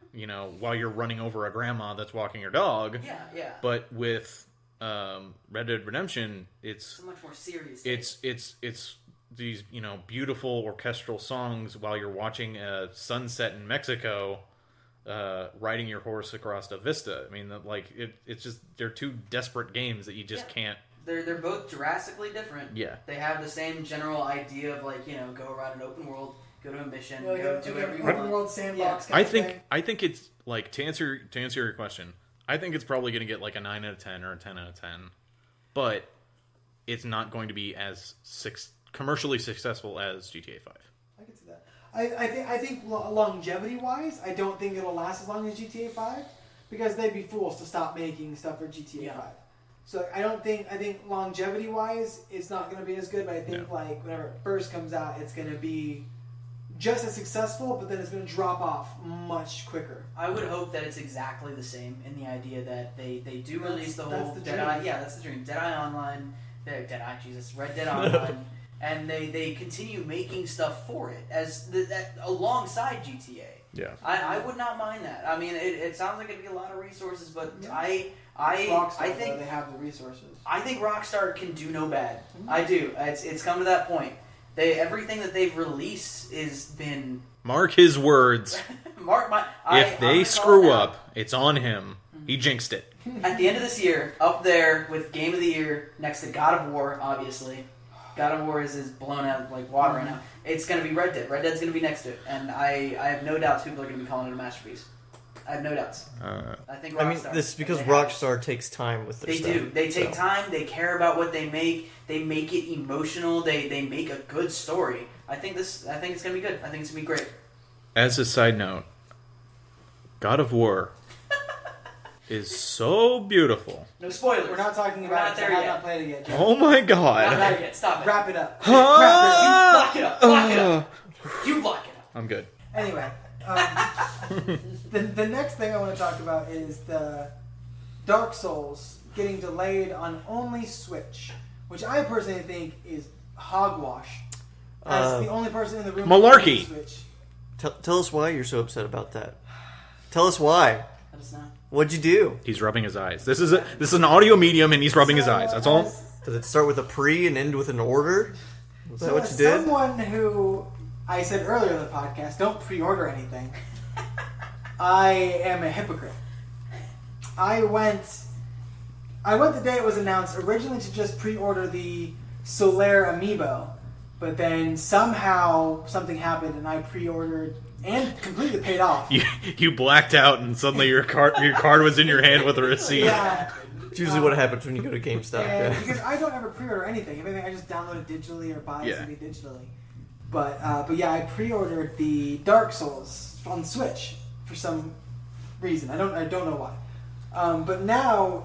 while you're running over a grandma that's walking her dog. Yeah, yeah. But with Red Dead Redemption, it's It's a much more serious. it's these beautiful orchestral songs while you're watching a sunset in Mexico, riding your horse across a vista. I mean, it's just they're two desperate games that you just can't. They're both drastically different. Yeah. They have the same general idea of go around an open world, go to a mission, Like go a, do like whatever an you open want. world sandbox. Yeah. Kind of thing. I think it's like to answer your question. I think it's probably going to get like a 9 out of 10 or a 10 out of 10, but it's not going to be as commercially successful as GTA 5. I can see that. I think longevity wise, I don't think it'll last as long as GTA 5 because they'd be fools to stop making stuff for GTA 5. So I think longevity wise, it's not going to be as good. But I think whenever it first comes out, it's going to be just as successful, but then it's going to drop off much quicker. I would hope that it's exactly the same in the idea that they do release the That's whole the Dead dream. Eye. Yeah, that's the dream. Dead Eye Online. Red Dead Online. And they continue making stuff for it alongside GTA. Yeah. I would not mind that. I mean, it sounds like it'd be a lot of resources, but Yeah. I Rockstar, think though, they have the resources. I think Rockstar can do no bad. I do. It's come to that point. Everything that they've released has been Mark his words. If they screw up, it's on him. He jinxed it. At the end of this year, up there with Game of the Year, next to God of War, obviously. God of War is blown out like water right now. It's going to be Red Dead. Red Dead's going to be next to it. And I have no doubts people are going to be calling it a masterpiece. I have no doubts. I think Rockstar. I mean, this is because they Rockstar takes time with their They stuff. do. They take so. time. They care about what they make. They make it emotional. They make a good story. I think it's going to be good. I think it's going to be great. As a side note, God of War is so beautiful. No spoilers. We're not talking We're about not it. there I have yet. not played it yet. Jeff. Oh my Not god. there yet. Stop it. Wrap it up. Block it up. Block it up. You block it up. I'm good. Anyway, the next thing I want to talk about is the Dark Souls getting delayed on only Switch, which I personally think is hogwash. As the only person in the room Malarkey. who plays Switch. Tell us why you're so upset about that. Tell us why. Let us know. What'd you do? He's rubbing his eyes. This is an audio medium, and he's rubbing his eyes. That's all. Does it start with a pre and end with an order? Is that So what as you did? someone who I said earlier in the podcast, don't pre-order anything. I am a hypocrite. I went the day it was announced originally to just pre-order the Solaire amiibo, but then somehow something happened and I pre-ordered and completely paid off. You blacked out, and suddenly your card was in your hand with a receipt. Yeah. It's usually what happens when you go to GameStop. And Yeah. because I don't ever pre-order anything. If anything, I just download it digitally or buy Yeah. something digitally. But yeah, I pre-ordered the Dark Souls on Switch for some reason. I don't know why. But now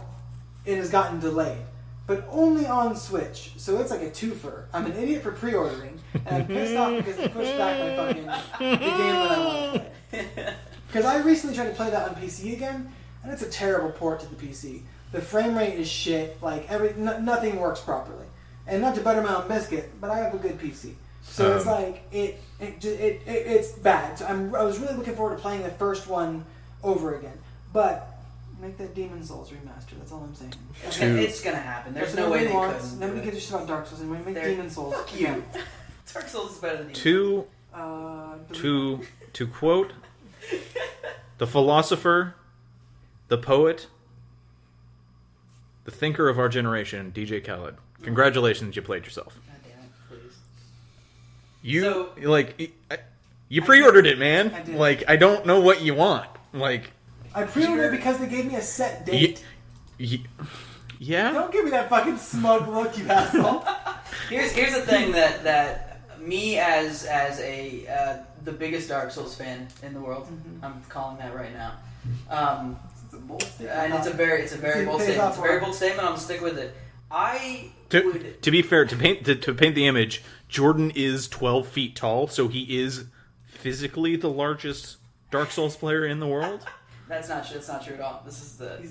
it has gotten delayed. but only on Switch. So it's like a twofer. I'm an idiot for pre-ordering, and I'm pissed off because it pushed back my fucking the game that I want to play. Because I recently tried to play that on PC again, and it's a terrible port to the PC. The frame rate is shit. Like nothing works properly. And not to butter my own biscuit, but I have a good PC. So it's like it's bad. So I was really looking forward to playing the first one over again, but make that Demon Souls remaster. That's all I'm saying. It's gonna happen. There's no way they couldn't. Nobody gives a shit about Dark Souls anymore. Make Demon Souls. Fuck you. Dark Souls is better than Demon To quote the philosopher, the poet, the thinker of our generation, DJ Khaled. Congratulations, you played yourself. God damn it, please. You pre-ordered it, man. I did. Like, I don't know what you want. Like, I pre-ordered it because they gave me a set date. Yeah. Don't give me that fucking smug look, you asshole. Here's the thing that me as the biggest Dark Souls fan in the world, I'm calling that right now. It's a bold statement. And it's a very bold statement. It's a very bold statement. I'm gonna stick with it. To be fair, to paint the image, Jordan is 12 feet tall, so he is physically the largest Dark Souls player in the world. That's not true at all. This is the.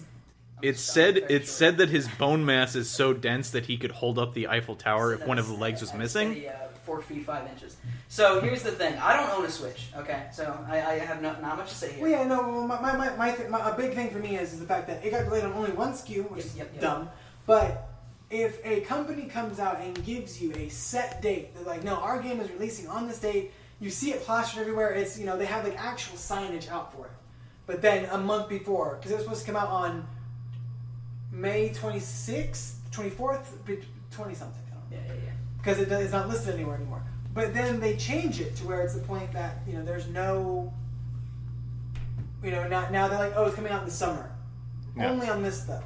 It's said that his bone mass is so dense that he could hold up the Eiffel Tower if one of the legs was missing. 4 feet 5 inches. So here's the thing. I don't own a Switch. Okay, so I have not much to say here. Well, yeah, no. A big thing for me is the fact that it got delayed on only one SKU, which is dumb. But if a company comes out and gives you a set date, they're like, no, our game is releasing on this date. You see it plastered everywhere. It's they have like actual signage out for it. But then a month before, because it was supposed to come out on May 26th, 24th, 20-something. Yeah. Because it's not listed anywhere anymore. But then they change it to where it's the point that, there's no... now they're like, oh, it's coming out in the summer. Yeah. Only on this, though.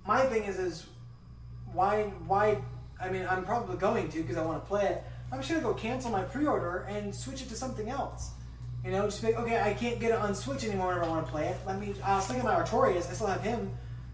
My thing is why... I mean, I'm probably going to because I want to play it. I'm just going to go cancel my pre-order and switch it to something else. Just be like, okay, I can't get it on Switch anymore whenever I want to play it. I'll stick in my Artorias. I still have him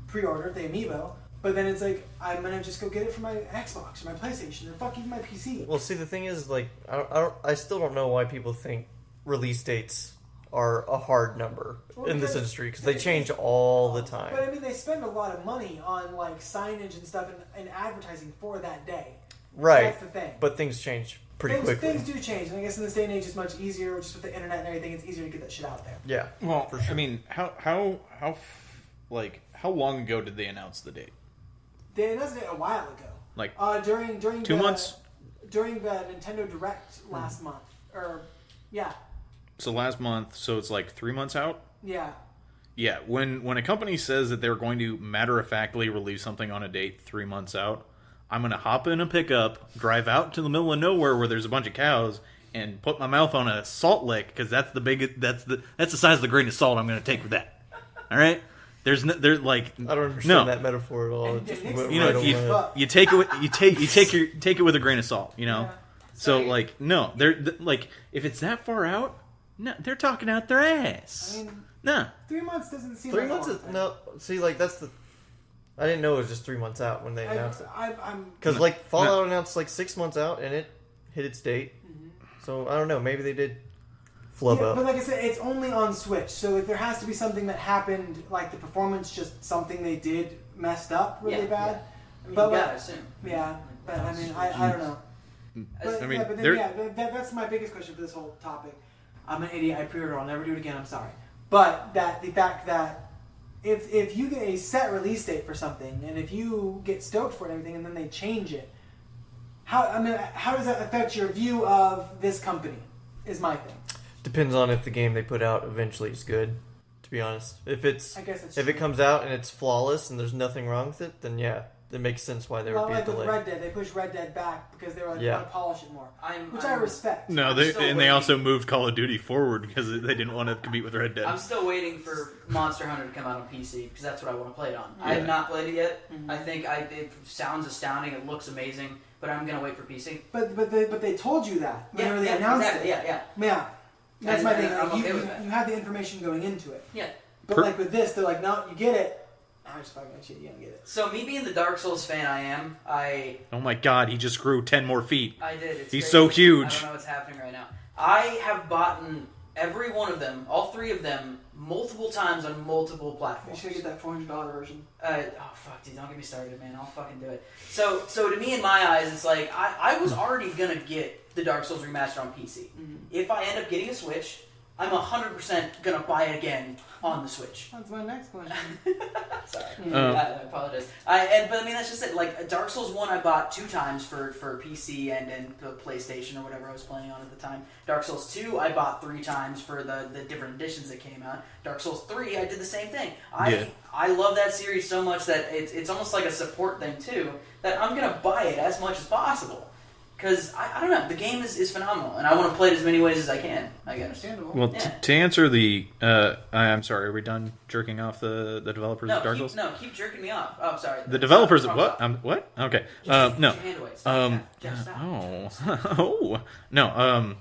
pre-ordered, the Amiibo. But then it's like, I'm going to just go get it for my Xbox or my PlayStation or fuck even my PC. Well, see, the thing is, like, I still don't know why people think release dates are a hard number in this industry, because they change all the time. But I mean, they spend a lot of money on like signage and stuff and advertising for that day. Right. That's the thing. But things change pretty quickly. Things do change, and I guess in this day and age, it's much easier, just with the internet and everything. It's easier to get that shit out there. Yeah. Well, for sure. I mean, how long ago did they announce the date? They announced it a while ago. Like during 2 months? During the Nintendo Direct last month. Yeah. So last month, so it's like 3 months out? Yeah. Yeah, when a company says that they're going to matter-of-factly release something on a date 3 months out, I'm going to hop in a pickup, drive out to the middle of nowhere where there's a bunch of cows, and put my mouth on a salt lick, because that's the size of the grain of salt I'm going to take for that. All right? There's like I don't understand that metaphor at all. You take it with a grain of salt, Yeah. So like no, they're like if it's that far out, no, they're talking out their ass. I mean, nah. 3 months doesn't seem 3 like months. No, see, like that's the. I didn't know it was just 3 months out when they announced it. Because like Fallout announced like 6 months out and it hit its date. Mm-hmm. So I don't know. Maybe they did flub up. But like I said, it's only on Switch, so if there has to be something that happened, like the performance, just something they did messed up really bad. Yeah. I mean, But you gotta assume. Yeah, but I mean, I don't know. But, I mean, that's my biggest question for this whole topic. I'm an idiot. I pre-order. I'll never do it again. I'm sorry. But the fact that if you get a set release date for something, and if you get stoked for it and everything, and then they change it, how does that affect your view of this company? Is my thing. Depends on if the game they put out eventually is good. To be honest, if it comes out and it's flawless and there's nothing wrong with it, then yeah, it makes sense why there would be a delay. With Red Dead, they pushed Red Dead back because they were like, want to polish it more, which I respect. No, they also moved Call of Duty forward because they didn't want to compete with Red Dead. I'm still waiting for Monster Hunter to come out on PC because that's what I want to play it on. Yeah. I have not played it yet. Mm-hmm. I think it sounds astounding. It looks amazing, but I'm gonna wait for PC. But they told you that whenever they announced it. Yeah. That's my thing. I'm okay with that. You have the information going into it. Yeah. But like with this, they're like, no, you get it. I just fucking shit. You don't get it. So me being the Dark Souls fan I Oh my god, he just grew 10 more feet. I did. It's He's crazy. so huge. I don't know what's happening right now. I have bought every one of them, all 3 of them, multiple times on multiple You platforms. should get that $400 version. Oh fuck, dude! Don't get me started, man. I'll fucking do it. So to me, in my eyes, it's like I was already gonna get the Dark Souls remaster on PC. Mm-hmm. If I end up getting a Switch, I'm 100% gonna buy it again on the Switch. That's my next question. Sorry, I apologize. But I mean that's just it. Like Dark Souls 1, I bought 2 times for PC and PlayStation or whatever I was playing on at the time. Dark Souls 2, I bought 3 times for the different editions that came out. Dark Souls 3, I did the same thing. I love that series so much that it's almost like a support thing too. That I'm gonna buy it as much as possible. Because, I don't know, the game is phenomenal, and I want to play it as many ways as I can, I guess. Understandable. Well, Yeah. to answer the... I'm sorry, are we done jerking off the developers of Dark Souls? Keep jerking me off. Oh, I'm sorry. The developers of Stop, what? stop. What? Okay. Just No. Get your hand away. Stop. Jeff, stop. Oh. No,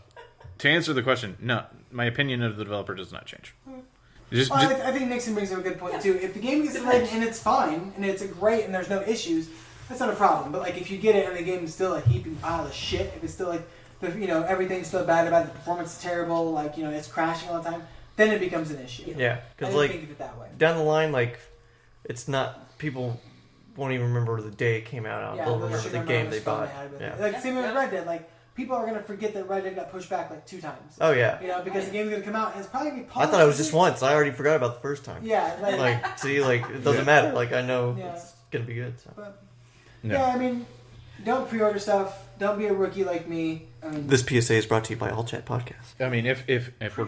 to answer the question, no, my opinion of the developer does not change. Just, Well, I think Nixon brings up a good point too. If the game gets delayed and it's fine and it's great and there's no issues, that's not a problem. But like if you get it and the game is still a heaping pile of shit, if it's still like everything's still bad about it, the performance is terrible, like it's crashing all the time, then it becomes an issue. Yeah, I because didn't like think of it that way. down the line, like it's not people won't even remember the day it came out. Yeah, They'll they'll remember just the remember game how they much fun bought. they had with Yeah. it. Like Yeah, same with yeah. Red Dead. Like people are gonna forget that Red Dead got pushed back like 2 times. Oh yeah. Because the game's gonna come out and it's probably gonna be I polished. thought it was just once. I already forgot about the first time. Yeah, Like, see, like it doesn't matter. Like I know Yeah. it's gonna be good. So. but, No. yeah, I mean, don't pre-order stuff. Don't be a rookie like me. I mean, This PSA is brought to you by All Chat Podcast. I mean, if we're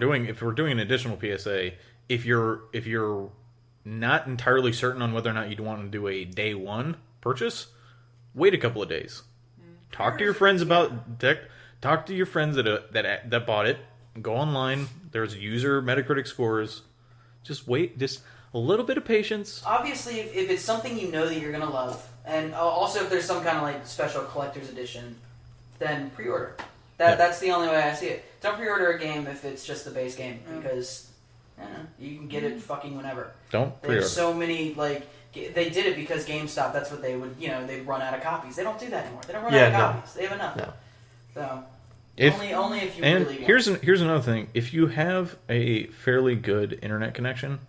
doing an additional PSA, if you're not entirely certain on whether or not you'd want to do a day one purchase, wait a couple of days. Talk to your friends about talk to your friends that bought it. Go online. There's user Metacritic scores. Just wait. Just a little bit of patience. Obviously, if it's something you know that you're going to love, and also if there's some kind of like special collector's edition, then pre-order. That's the only way I see it. Don't pre-order a game if it's just the base game, because you can get it fucking whenever. Don't pre-order. There's so many, like, they did it because GameStop, that's what they would, they'd run out of copies. They don't do that anymore. They don't run out of copies. They have enough. No. So, If- only if you And really want. here's another thing. If you have a fairly good internet connection,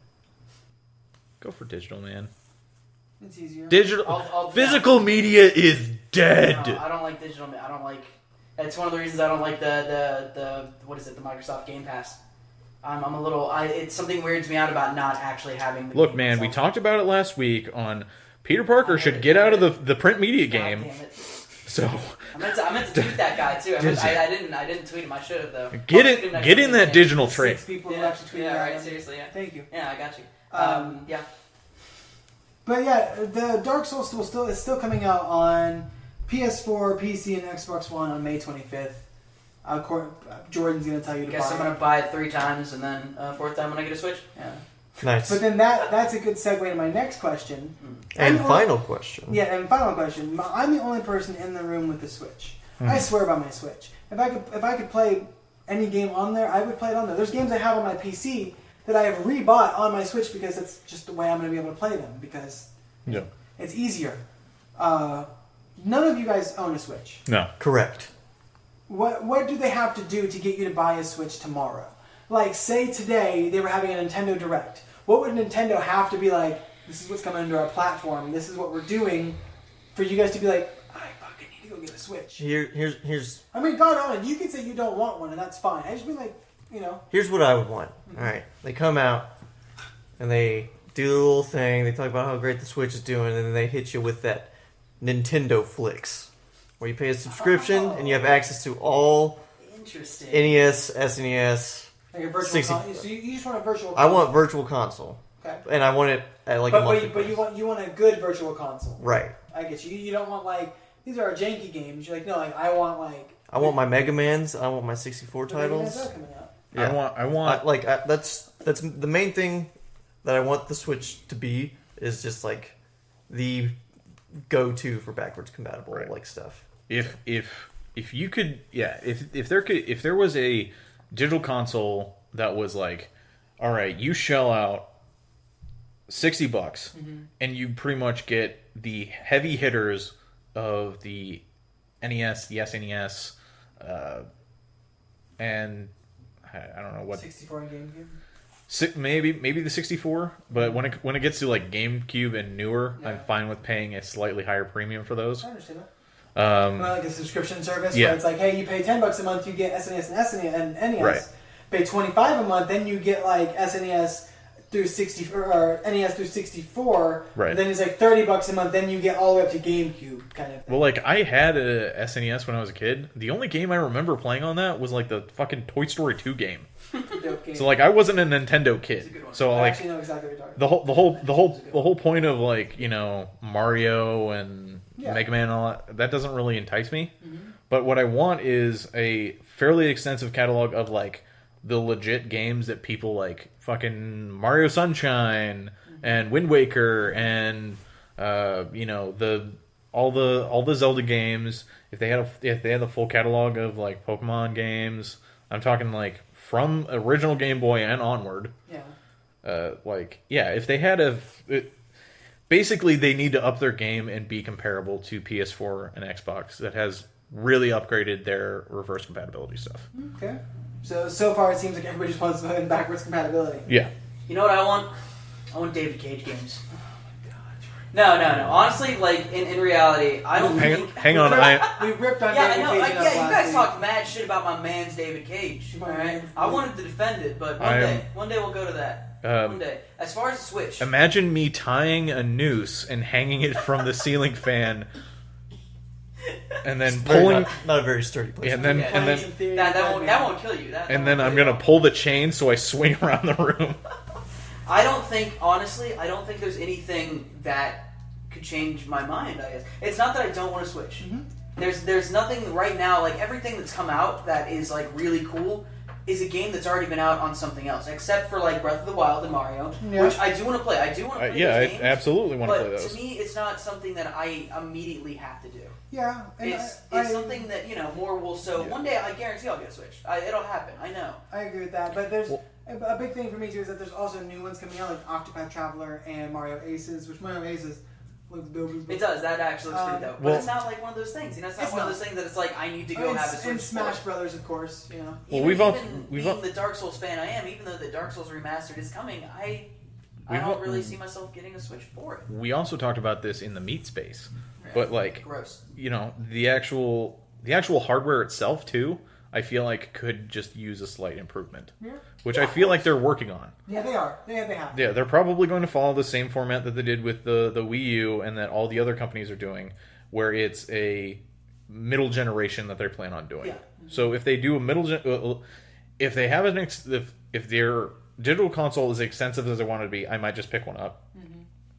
go for digital, man. it's easier. Digital, physical media is dead. No, I don't like digital. I don't like. It's one of the reasons I don't like the what is it? The Microsoft Game Pass. I'm a little. It's something weirds me out about not actually having. The Look, game man, we itself. talked about it last week on Peter Parker should get out of the print media God game. damn it. So I meant to tweet that guy too. I didn't tweet him. I should have though. get I'll tweet him next in time. that digital trade. 6 people who Yeah, actually tweeted yeah, at right. him. Seriously, yeah. Thank you. Yeah, I got you. Yeah. But yeah, the Dark Souls is still coming out on PS4, PC, and Xbox One on May 25th. Jordan's gonna tell you to Guess buy I'm gonna it. buy it 3 times and then 4th time when I get a Switch. Yeah. Nice. But then that's a good segue to my next question. And I'm final question. Yeah, and final question. I'm the only person in the room with the Switch. I swear by my Switch. If I could play any game on there, I would play it on there. There's games I have on my PC that I have rebought on my Switch because that's just the way I'm going to be able to play them because it's easier. None of you guys own a Switch. No. Correct. What do they have to do to get you to buy a Switch tomorrow? Like, say today they were having a Nintendo Direct. What would Nintendo have to be like, this is what's coming into our platform, this is what we're doing, for you guys to be like, I fucking need to go get a Switch? Here's I mean, God on it, you can say you don't want one, and that's fine. I just mean like, here's what I would want. All right, they come out and they do the little thing. They talk about how great the Switch is doing, and then they hit you with that Nintendo Flicks, where you pay a subscription and you have access to all Interesting. NES, SNES. like a virtual 60 console. So you just want a virtual I console. want Virtual Console, Okay. and I want it at like a monthly But you price. want a good virtual console. Right. I get you. You don't want like, these are janky games. You're like, no, like, I want like... I want my Mega Mans. I want my 64 the Mega Mans titles. are coming out. Yeah. I want That's the main thing that I want the Switch to be, is just like the go-to for backwards compatible like stuff. if you could, if there was a digital console that was like, all right, you shell out $60, and you pretty much get the heavy hitters of the NES, the SNES, and I don't know what 64 and GameCube. Maybe the 64, but when it gets to like GameCube and newer, Yeah. I'm fine with paying a slightly higher premium for those. I understand that. Like a subscription service where it's like, hey, you pay $10 a month, you get SNES and SNES and NES. Right. Pay $25 a month, then you get like SNES through 60 or NES through 64. Right. Then it's like $30 a month, then you get all the way up to GameCube kind of thing. Well, like I had a SNES when I was a kid. The only game I remember playing on that was like the fucking Toy Story 2 game. Dope game. So like I wasn't a Nintendo kid. So I like actually know exactly what you're talking the about. the whole point of like, you know, Mario and Mega Man and all that doesn't really entice me. But what I want is a fairly extensive catalog of like the legit games that people like, fucking Mario Sunshine and Wind Waker and you know, all the Zelda games. If they had the full catalog of like Pokemon games, I'm talking like from original Game Boy and onward. If they had basically they need to up their game and be comparable to PS4 and Xbox that has really upgraded their reverse compatibility stuff. Okay. So far it seems like everybody just wants backwards compatibility. Yeah. You know what I want? I want David Cage games. No. Honestly, like in reality, I don't think. Hang on. We ripped on Yeah, David I know. Cage You enough last guys week. talked mad shit about my man's David Cage. All right, I wanted to defend it, but one day we'll go to that. One day. As far as the Switch, Imagine me tying a noose and hanging it from the ceiling fan, and then pulling. Not a very sturdy place. And then that won't kill you. and then I'm gonna pull the chain so I swing around the room. I don't think there's anything that could change my mind. I guess it's not that I don't want to switch. There's nothing right now. Like everything that's come out that is like really cool is a game that's already been out on something else, except for like Breath of the Wild and Mario, which I do want to play. I do want to play those games, I absolutely want to play but those. to me, it's not something that I immediately have to do. Yeah, and It's something that, you know, more will. So one day, I guarantee I'll get a Switch. It'll happen. I know. I agree with that, but there's a big thing for me too is that there's also new ones coming out like Octopath Traveler and Mario Aces, which Mario Aces looks dope. It does. That actually looks pretty dope. But it's not like one of those things. You know, it's not one of those things that it's like I need to go have a Switch. And Smash Brothers, of course. You know. Well, Even being the Dark Souls fan I am, even though the Dark Souls remastered is coming, I don't really see myself getting a Switch for it. We also talked about this in the meat space, but like, gross. You know, the actual hardware itself too, I feel like could just use a slight improvement, which I feel like they're working on. Yeah, they are. They have. Yeah, they're probably going to follow the same format that they did with the Wii U and that all the other companies are doing, where it's a middle generation that they plan on doing. Yeah. So if they do a if they have if their digital console is extensive as they want it to be, I might just pick one up.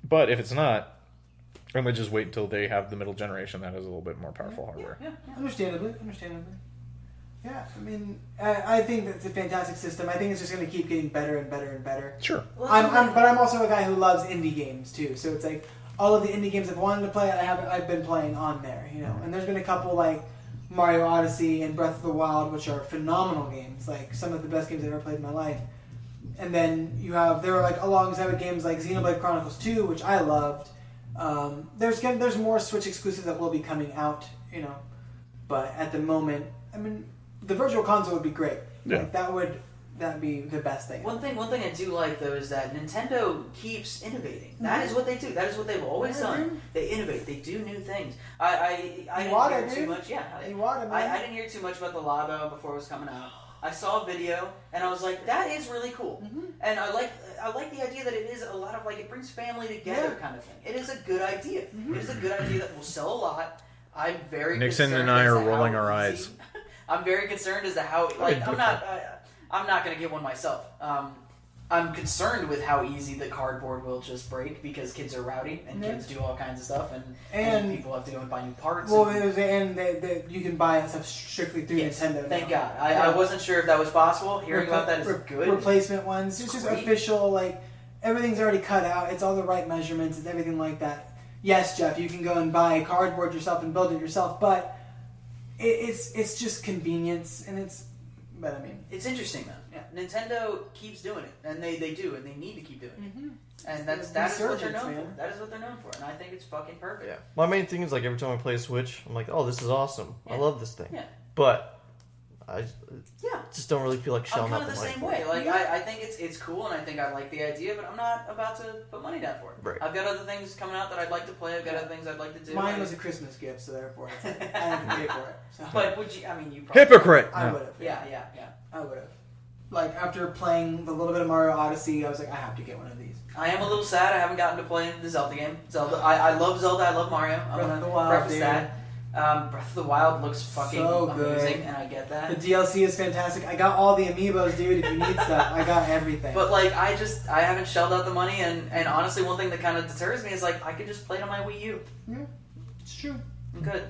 But if it's not, I might just wait until they have the middle generation that has a little bit more powerful hardware. Yeah. Understandably. Yeah, I mean, I think that's a fantastic system. I think it's just going to keep getting better and better and better. Sure. But I'm also a guy who loves indie games too. So it's like all of the indie games I've wanted to play, I've been playing on there. You know, and there's been a couple like Mario Odyssey and Breath of the Wild, which are phenomenal games, like some of the best games I've ever played in my life. And then there are like alongside with games like Xenoblade Chronicles 2, which I loved. There's more Switch exclusives that will be coming out, you know, but at the moment, I mean, the Virtual Console would be great. Yeah. Like that'd be the best thing. One thing I do like though is that Nintendo keeps innovating. That is what they do. That is what they've always done. They innovate. They do new things. I didn't hear too much. Yeah, I didn't hear too much about the Labo before it was coming out. I saw a video and I was like, that is really cool. And I like the idea that it is a lot of like it brings family together kind of thing. It is a good idea. It is a good idea that will sell a lot. I'm very Nixon concerned and I are as to rolling how our easy- eyes. I'm very concerned as to how I'm not going to get one myself. I'm concerned with how easy the cardboard will just break because kids are rowdy and kids do all kinds of stuff and people have to go and buy new parts. Well, you can buy that stuff strictly through Nintendo. Thank now. God. I wasn't sure if that was possible. Hearing about that is good. Replacement ones. It's just Great. official. Like everything's already cut out. It's all the right measurements. It's everything like that. Yes, Jeff, you can go and buy cardboard yourself and build it yourself, but it's just convenience and it's. But I mean, it's interesting though. Yeah, Nintendo keeps doing it, and they do, and they need to keep doing it. And that is what they're known for. That is what they're known for, and I think it's fucking perfect. Yeah. My main thing is like every time I play a Switch, I'm like, oh, this is awesome. I love this thing. Yeah. But I just don't really feel like shelling I'm out kind the of the money same for way. it. Like I think it's cool, and I think I like the idea, but I'm not about to put money down for it. Right. I've got other things coming out that I'd like to play. I've got other things I'd like to do. mine was a Christmas gift, so therefore I had to pay for it. So. But would you? I mean, you probably Hypocrite. I No. would have. Yeah. I would have. Like after playing the little bit of Mario Odyssey, I was like, I have to get one of these. I am a little sad. I haven't gotten to play the Zelda game. I love Zelda. I love Mario. I'm Breath gonna of the Wild, preface dude. that. Breath of the Wild looks fucking So amazing, good. and I get The that. DLC is fantastic. I got all the amiibos, dude. If you need stuff, I got everything. But like, I haven't shelled out the money, and honestly, one thing that kind of deters me is like, I could just play it on my Wii U. yeah, it's true. I'm good.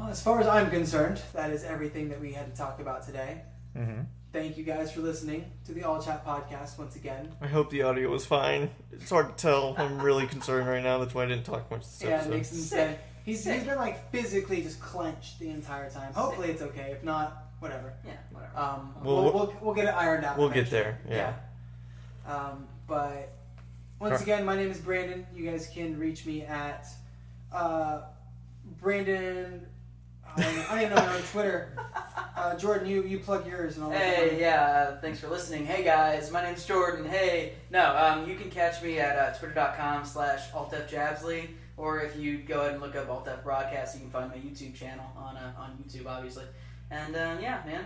As far as I'm concerned, that is everything that we had to talk about today. Mm-hmm. Thank you guys for listening to the All Chat podcast once again. I hope the audio was fine. It's hard to tell. I'm really concerned right now. That's why I didn't talk much this Yeah, episode. Nixon said he's been like physically just clenched the entire time. Hopefully it's okay. If not, whatever. Yeah, whatever. We'll get it ironed out. We'll get eventually. there. Yeah. But once again, my name is Brandon. You guys can reach me at Brandon. I don't even know my own Twitter. Jordan, you plug yours and all that. Hey, yeah, thanks for listening. Hey guys, my name's Jordan. Hey, no, you can catch me at twitter.com/AltFJabsley, or if you go ahead and look up AltF Broadcast, you can find my YouTube channel on YouTube, obviously. And yeah, man,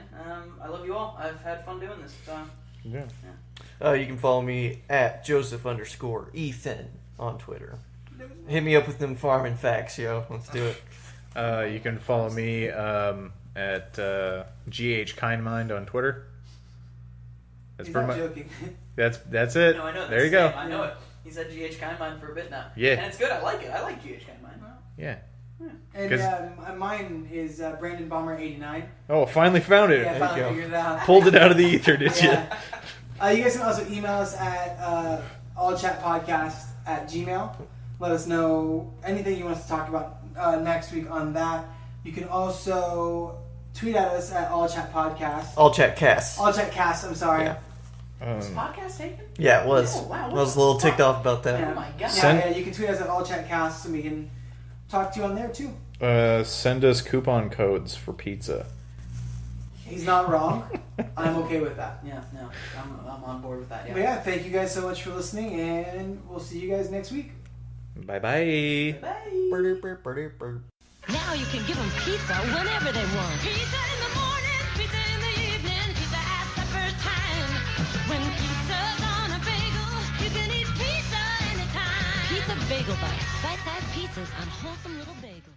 I love you all. I've had fun doing this. So, Yeah. You can follow me at Joseph_Ethan on Twitter. Hit me up with them farming facts, yo. Let's do it. You can follow me at GH Kindmind on Twitter. That's He's pretty not much. joking. That's it. no, I know. There you go. I know it. He's at GH Kindmind for a bit now. Yeah. And it's good. I like it. I like GH Kindmind. Yeah. And mine is Brandon Bomber 89. Oh, finally found it. Yeah, you finally go. figured it out. Pulled it out of the ether, did you? Yeah. You guys can also email us at allchatpodcast@gmail. Let us know anything you want us to talk about next week on that. You can also tweet at us at allchatpodcast. All chat casts. Allchatcast, I'm sorry. Yeah. Is podcast taken? Yeah, it was. Oh, wow, I was a little ticked off about that. Oh my god. Yeah, you can tweet us at allchatcast and we can talk to you on there too. Send us coupon codes for pizza. He's not wrong. I'm okay with that. Yeah, no, I'm on board with that. But yeah, thank you guys so much for listening, and we'll see you guys next week. Bye bye. Bye. Now you can give them pizza whenever they want. Pizza in the morning, pizza in the evening, pizza at supper time. When pizza's on a bagel, you can eat pizza anytime. Pizza Bagel Bites. Bite-sized pizzas on wholesome little bagels.